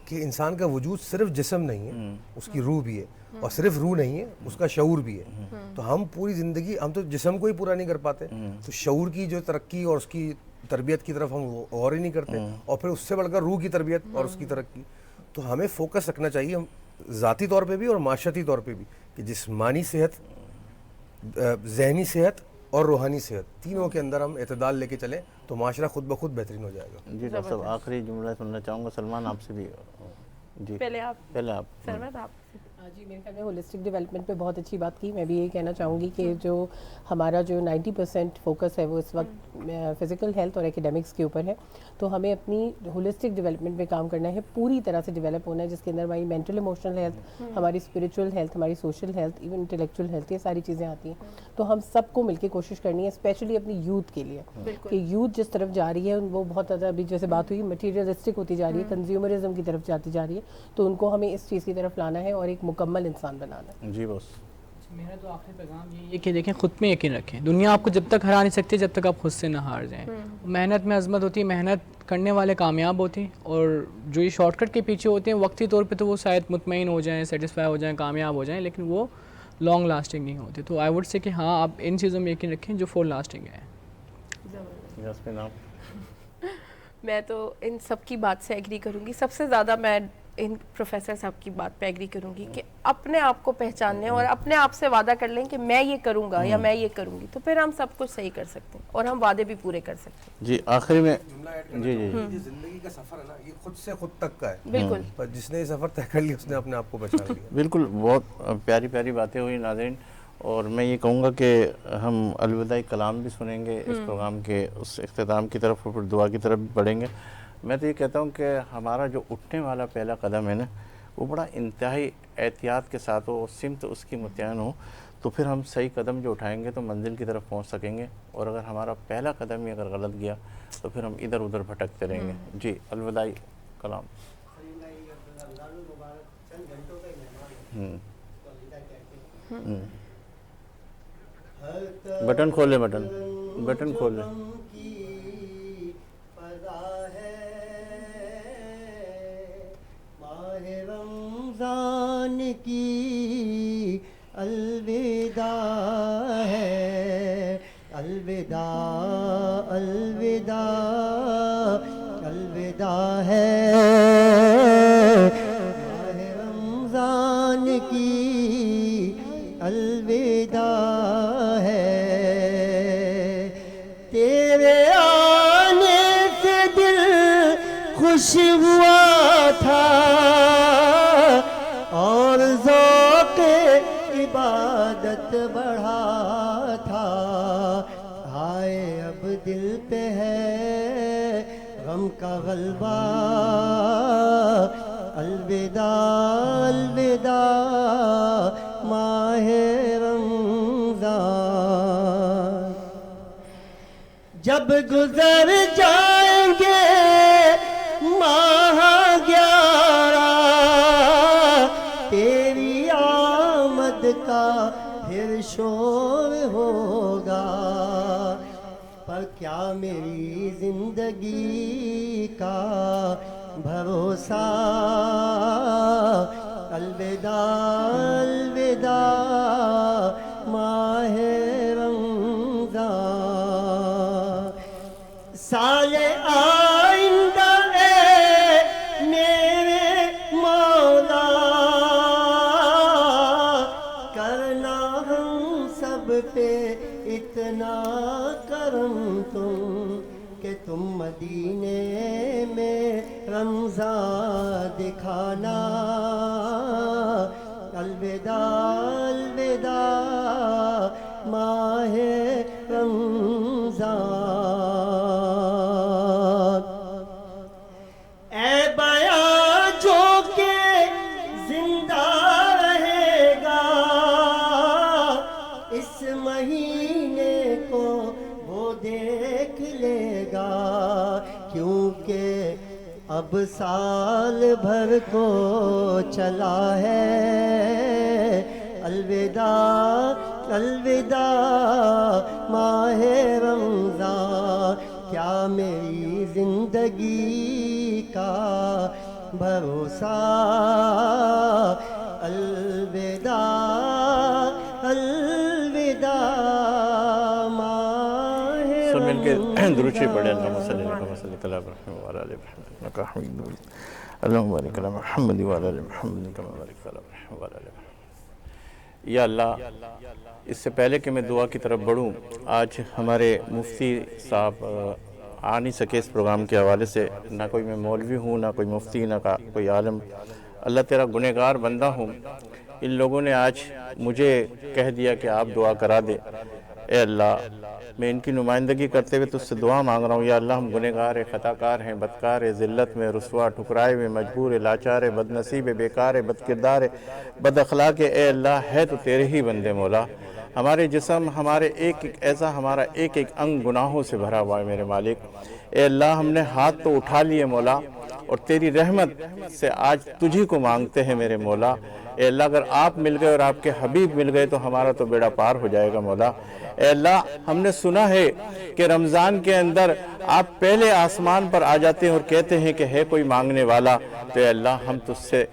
کہ انسان کا وجود صرف جسم نہیں ہے, اس کی روح بھی ہے, اور صرف روح نہیں ہے, اس کا شعور بھی ہے. تو ہم پوری زندگی ہم تو جسم کو ہی پورا نہیں کر پاتے, تو شعور کی جو ترقی اور اس کی تربیت کی طرف ہم غور ہی نہیں کرتے, اور پھر اس سے بڑھ کر روح کی تربیت اور اس کی ترقی. تو ہمیں فوکس رکھنا چاہیے ذاتی طور پہ بھی اور معاشرتی طور پہ بھی کہ جسمانی صحت, ذہنی صحت اور روحانی صحت تینوں کے اندر ہم اعتدال لے کے چلیں تو معاشرہ خود بخود بہترین ہو جائے گا. جی ڈاکٹر صاحب, آخری جملہ سننا چاہوں گا. سلمان آپ سے بھی. جی پہلے آپ. سرمد آپ. جی میرے خیال میں ہولسٹک ڈیولپمنٹ پہ بہت اچھی بات کی. میں بھی یہی کہنا چاہوں گی کہ جو ہمارا جو 90% فوکس ہے وہ اس وقت فزیکل ہیلتھ اور ایکیڈیمکس کے اوپر ہے, تو ہمیں اپنی ہولسٹک ڈیولپمنٹ پہ کام کرنا ہے, پوری طرح سے ڈیولپ ہونا ہے, جس کے اندر ہماری مینٹل ایموشنل ہیلتھ, ہماری اسپریچول ہیلتھ, ہماری social health, even intellectual health, یہ ساری چیزیں آتی ہیں. تو ہم سب کو مل کے کوشش کرنی ہے, اسپیشلی اپنی یوتھ کے لیے, کہ یوتھ جس طرف جا رہی ہے وہ بہت زیادہ, ابھی جیسے بات ہوئی, مٹیریلسٹک ہوتی جا رہی ہے, کنزیومرزم کی طرف جاتی جا رہی ہے, تو ان کو ہمیں اس چیز کی طرف لانا ہے اور ایک مکمل انسان بنانا ہے. جی بس میرا تو آخری پیغام یہی ہے کہ دیکھیں خود میں یقین رکھیں. دنیا آپ کو جب تک ہرا نہیں سکتی جب تک آپ خود سے نہ ہار جائیں. محنت میں عظمت ہوتی ہے, محنت کرنے والے کامیاب ہوتے ہیں, اور جو یہ شارٹ کٹ کے پیچھے ہوتے ہیں وقتی طور پہ تو وہ شاید مطمئن ہو جائیں, سیٹسفائی ہو جائیں, کامیاب ہو جائیں, لیکن وہ لانگ لاسٹنگ نہیں ہوتے. تو آئی ووڈ سے کہ ہاں آپ ان چیزوں میں یقین رکھیں جو فور لاسٹنگ ہے. میں تو ان سب کی بات سے ایگری کروں گی. سب سے زیادہ میں ان پروفیسر صاحب کی بات پہ ایگری کروں گی کہ اپنے آپ کو پہچاننے اور اپنے آپ سے وعدہ کر لیں کہ میں یہ کروں گا یا میں یہ کروں گی, تو پھر ہم سب کچھ صحیح کر سکتے ہیں اور ہم وعدے بھی پورے کر سکتے ہیں. جی آخری میں جملہ ایڈ کرنا چاہوں گا, زندگی کا سفر ہے نا یہ خود سے خود تک کا ہے. بالکل, پر جس نے یہ سفر طے کر لیا اس نے اپنے آپ کو پہچان لیا. بالکل, بہت پیاری پیاری باتیں ہوئی ناظرین, اور میں یہ کہوں گا کہ ہم الوداعی کلام بھی سنیں گے اس پروگرام کے اس اختتام کی طرف, اور پھر دعا کی طرف بھی بڑھیں گے. میں تو یہ کہتا ہوں کہ ہمارا جو اٹھنے والا پہلا قدم ہے نا وہ بڑا انتہائی احتیاط کے ساتھ ہو, سمت اس کی متعین ہو, تو پھر ہم صحیح قدم جو اٹھائیں گے تو منزل کی طرف پہنچ سکیں گے. اور اگر ہمارا پہلا قدم ہی اگر غلط گیا تو پھر ہم ادھر ادھر بھٹکتے رہیں گے. جی الوداعی کلام. بٹن کھولے, بٹن کھولے. رمضان کی الوداع ہے, الوداع الوداع الوداع ہے, ماہ رمضان کی الوداع ہے. تیرے آنے سے دل خوش ہوا تھا اور ذوق عبادت بڑھا تھا. ہائے اب دل پہ ہے غم کا غلبہ, الوداع الوداع ماہ رمضان. جب گزر جائیں گے ماہ 11 تیری آمد کا پھر شور ہوگا, پر کیا میری زندگی کا بھروسہ, الوداع الوداع پہ اتنا کرم تم کہ تم مدینے میں رمضان دکھانا. الوداع الوداع ماہ رمضان. اے بیاں جو کہ زندہ رہے گا اس مہینے کو وہ دیکھ لے گا, کیونکہ اب سال بھر کو چلا ہے. الوداع الوداع ماہ رمضان. کیا میری زندگی کا بھروسہ. الوداع الوداع ماہ سب مل کے رمضان. درود شریف پڑھیں. اللہم صلی علی محمد وعلی آل محمد انک حمید مجید. اللہم بارک علی محمد وعلی آل محمد کما بارکت علی ابراہیم وعلی آل ابراہیم. یا اللہ, اس سے پہلے کہ میں دعا کی طرف بڑھوں, آج ہمارے مفتی صاحب آ نہیں سکے اس پروگرام کے حوالے سے. نہ کوئی میں مولوی ہوں, نہ کوئی مفتی, نہ کوئی عالم. اللہ تیرا گنہگار بندہ ہوں. ان لوگوں نے آج مجھے کہہ دیا کہ آپ دعا کرا دے. اے اللہ, میں ان کی نمائندگی کرتے ہوئے تجھ سے دعا مانگ رہا ہوں. یا اللہ, ہم گنہگار ہیں, خطاکار ہیں, بدکار ہیں, ذلت میں, رسوا, ٹھکرائے ہوئے, مجبور, لاچار, بد نصیب, بیکار, بد کردار, بد اخلاق. اے اللہ, ہے تو تیرے ہی بندے مولا. ہمارے جسم, ہمارے ایک ایک ایسا, ہمارا ایک ایک انگ گناہوں سے بھرا ہوا ہے میرے مالک. اے اللہ, ہم نے ہاتھ تو اٹھا لیے مولا, اور تیری رحمت سے آج تجھی کو مانگتے ہیں میرے مولا. اے اللہ, اگر آپ مل گئے اور آپ کے حبیب مل گئے تو ہمارا تو بیڑا پار ہو جائے گا مولا. اے اللہ, ہم نے سنا ہے کہ رمضان کے اندر آپ پہلے آسمان پر آ جاتے ہیں اور کہتے ہیں کہ ہے کوئی مانگنے والا. تو اے اللہ, ہم تجھ سے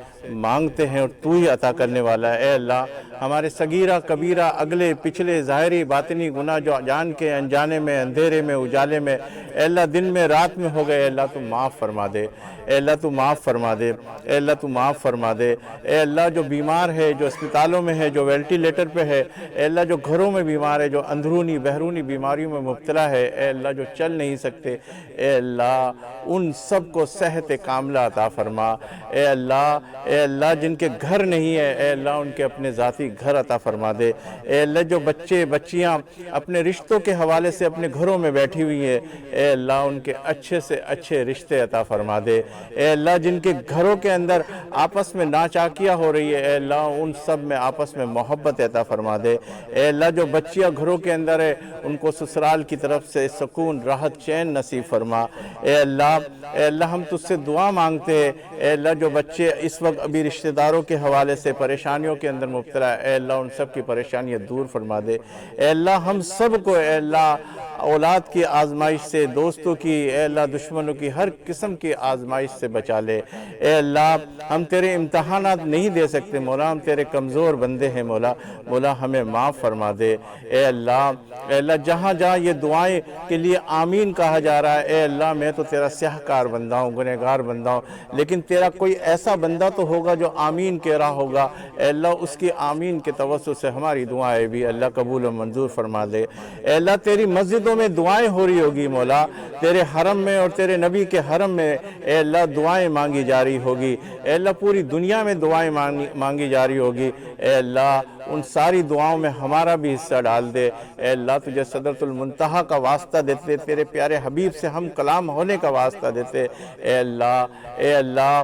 مانگتے ہیں اور تو ہی عطا کرنے والا ہے. اے اللہ, ہمارے صغیرہ کبیرہ, اگلے پچھلے, ظاہری باطنی گناہ جو جان کے انجانے میں, اندھیرے میں, اجالے میں, اے اللہ دن میں رات میں ہو گئے, اے اللہ تو معاف فرما دے. اے اللہ تو معاف فرما دے. اے اللہ تو معاف فرما دے. اے اللہ, جو بیمار ہے, جو اسپتالوں میں ہے, جو وینٹیلیٹر پہ ہے, اے اللہ جو گھروں میں بیمار ہے, جو اندرونی بہرونی بیماریوں میں مبتلا ہے, اے اللہ جو چل نہیں سکتے, اے اللہ ان سب کو صحت کاملہ عطا فرما. اے اللہ جن کے گھر نہیں ہے, اے اللہ ان کے اپنے ذاتی گھر عطا فرما دے. اے اللہ, جو بچے بچیاں اپنے رشتوں کے حوالے سے اپنے گھروں میں بیٹھی ہوئی ہیں, اے اللہ ان کے اچھے سے اچھے رشتے عطا فرما دے. اے اللہ, جن کے گھروں کے اندر آپس میں ناچاکیاں ہو رہی ہے, اے اللہ ان سب میں آپس میں محبت عطا فرما دے. اے اللہ, جو بچیاں گھروں کے اندر ہے ان کو سسرال کی طرف سے سکون, راحت, چین نصیب فرما. اے اللہ ہم تجھ سے دعا مانگتے ہیں. اے اللہ, جو بچے اس وقت ابھی رشتہ داروں کے حوالے سے پریشانیوں کے اندر مبتلا ہے, اے اللہ ان سب کی پریشانیاں دور فرما دے. اے اللہ, ہم سب کو اے اللہ اولاد کی آزمائش سے, دوستوں کی, اے اللہ دشمنوں کی, ہر قسم کی آزمائش سے بچا لے. اے اللہ, ہم تیرے امتحانات نہیں دے سکتے مولا, ہم تیرے کمزور بندے ہیں مولا. مولا ہمیں معاف فرما دے. اے اللہ, جہاں جہاں یہ دعائیں کے لیے آمین کہا جا رہا ہے, اے اللہ میں تو تیرا سیاہکار بندہ ہوں, گنہگار بندہ ہوں, لیکن تیرا کوئی ایسا بندہ تو ہوگا جو آمین کہہ رہا ہوگا. اے اللہ, اس کی آمین کے توسط سے ہماری دعائیں بھی اللہ قبول و منظور فرما دے. اے اللہ, تیری مسجدوں میں دعائیں ہو رہی ہوگی مولا, تیرے حرم میں اور تیرے نبی کے حرم میں اے اللہ دعائیں مانگی جا رہی ہوگی. اے اللہ, پوری دنیا میں دعائیں مانگی جا رہی ہوگی. اے اللہ, ان ساری دعاؤں میں ہمارا بھی حصہ ڈال دے. اے اللہ, تجھے صدرۃ المنتہا کا واسطہ دیتے, تیرے پیارے حبیب سے ہم کلام ہونے کا واسطہ دیتے. اے اللہ,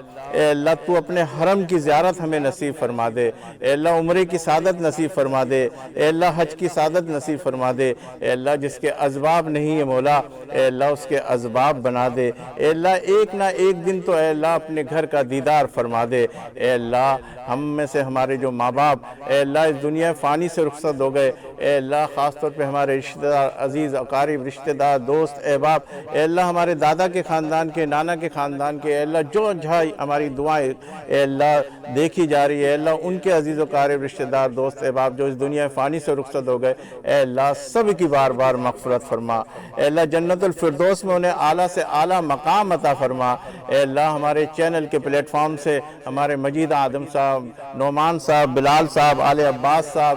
تو اپنے حرم کی زیارت ہمیں نصیب فرما دے. اے اللہ, عمرے کی سعادت نصیب فرما دے. اے اللہ, حج کی سعادت نصیب فرما دے. اے اللہ, جس کے اسباب نہیں ہے مولا, اے اللہ اس کے اسباب بنا دے. اے اللہ, ایک نہ ایک دن تو اے اللہ اپنے گھر کا دیدار فرما دے. اے اللہ, ہم میں سے ہمارے جو ماں باپ اے اللہ اس دنیا فانی سے رخصت ہو گئے, اے اللہ خاص طور پہ ہمارے رشتہ دار, عزیز اقارب, رشتہ دار, دوست, احباب, اے اللہ ہمارے دادا کے خاندان کے, نانا کے خاندان کے, اے اللہ جو جہاں ہماری دعائیں اے اللہ دیکھی جا رہی ہے, اے اللہ ان کے عزیز اقارب, رشتہ دار, دوست, احباب جو اس دنیا فانی سے رخصت ہو گئے, اے اللہ سب کی بار بار مغفرت فرما. اے اللہ, جنت الفردوس میں انہیں اعلیٰ سے اعلیٰ مقام عطا فرما. اے اللہ, ہمارے چینل کے پلیٹ فارم سے ہمارے مجید آدم صاحب, نعمان صاحب, بلال صاحب, آل عباس صاحب,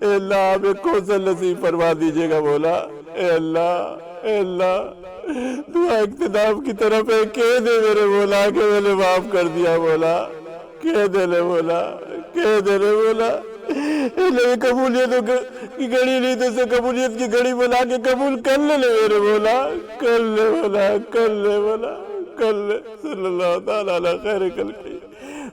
اے اللہ ہمیں کوثر نصیب فرما دیجیے گا مولا. اے اللہ دعا اقتدام کی طرف ہے. کہہ دے میرے مولا کہ میں نے معاف کر دیا مولا. کہہ دے لے مولا, کہہ دے لے مولا. اللہ قبولیتوں کی گھڑی لی تو اسے قبولیت کی گھڑی بنا کے قبول کر لے میرے مولا. کر لے مولا, کر لے مولا, کر لے. صلی اللہ تعالیٰ علی خیر خلقہ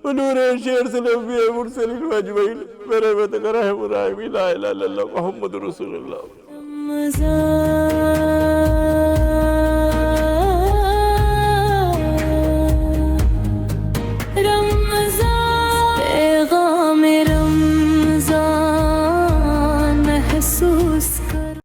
ونور شیر سے نبی مرسلین مجمعین برحمتک ارحم الراحمین. لا الہ الا اللہ محمد رسول اللہ. رمضان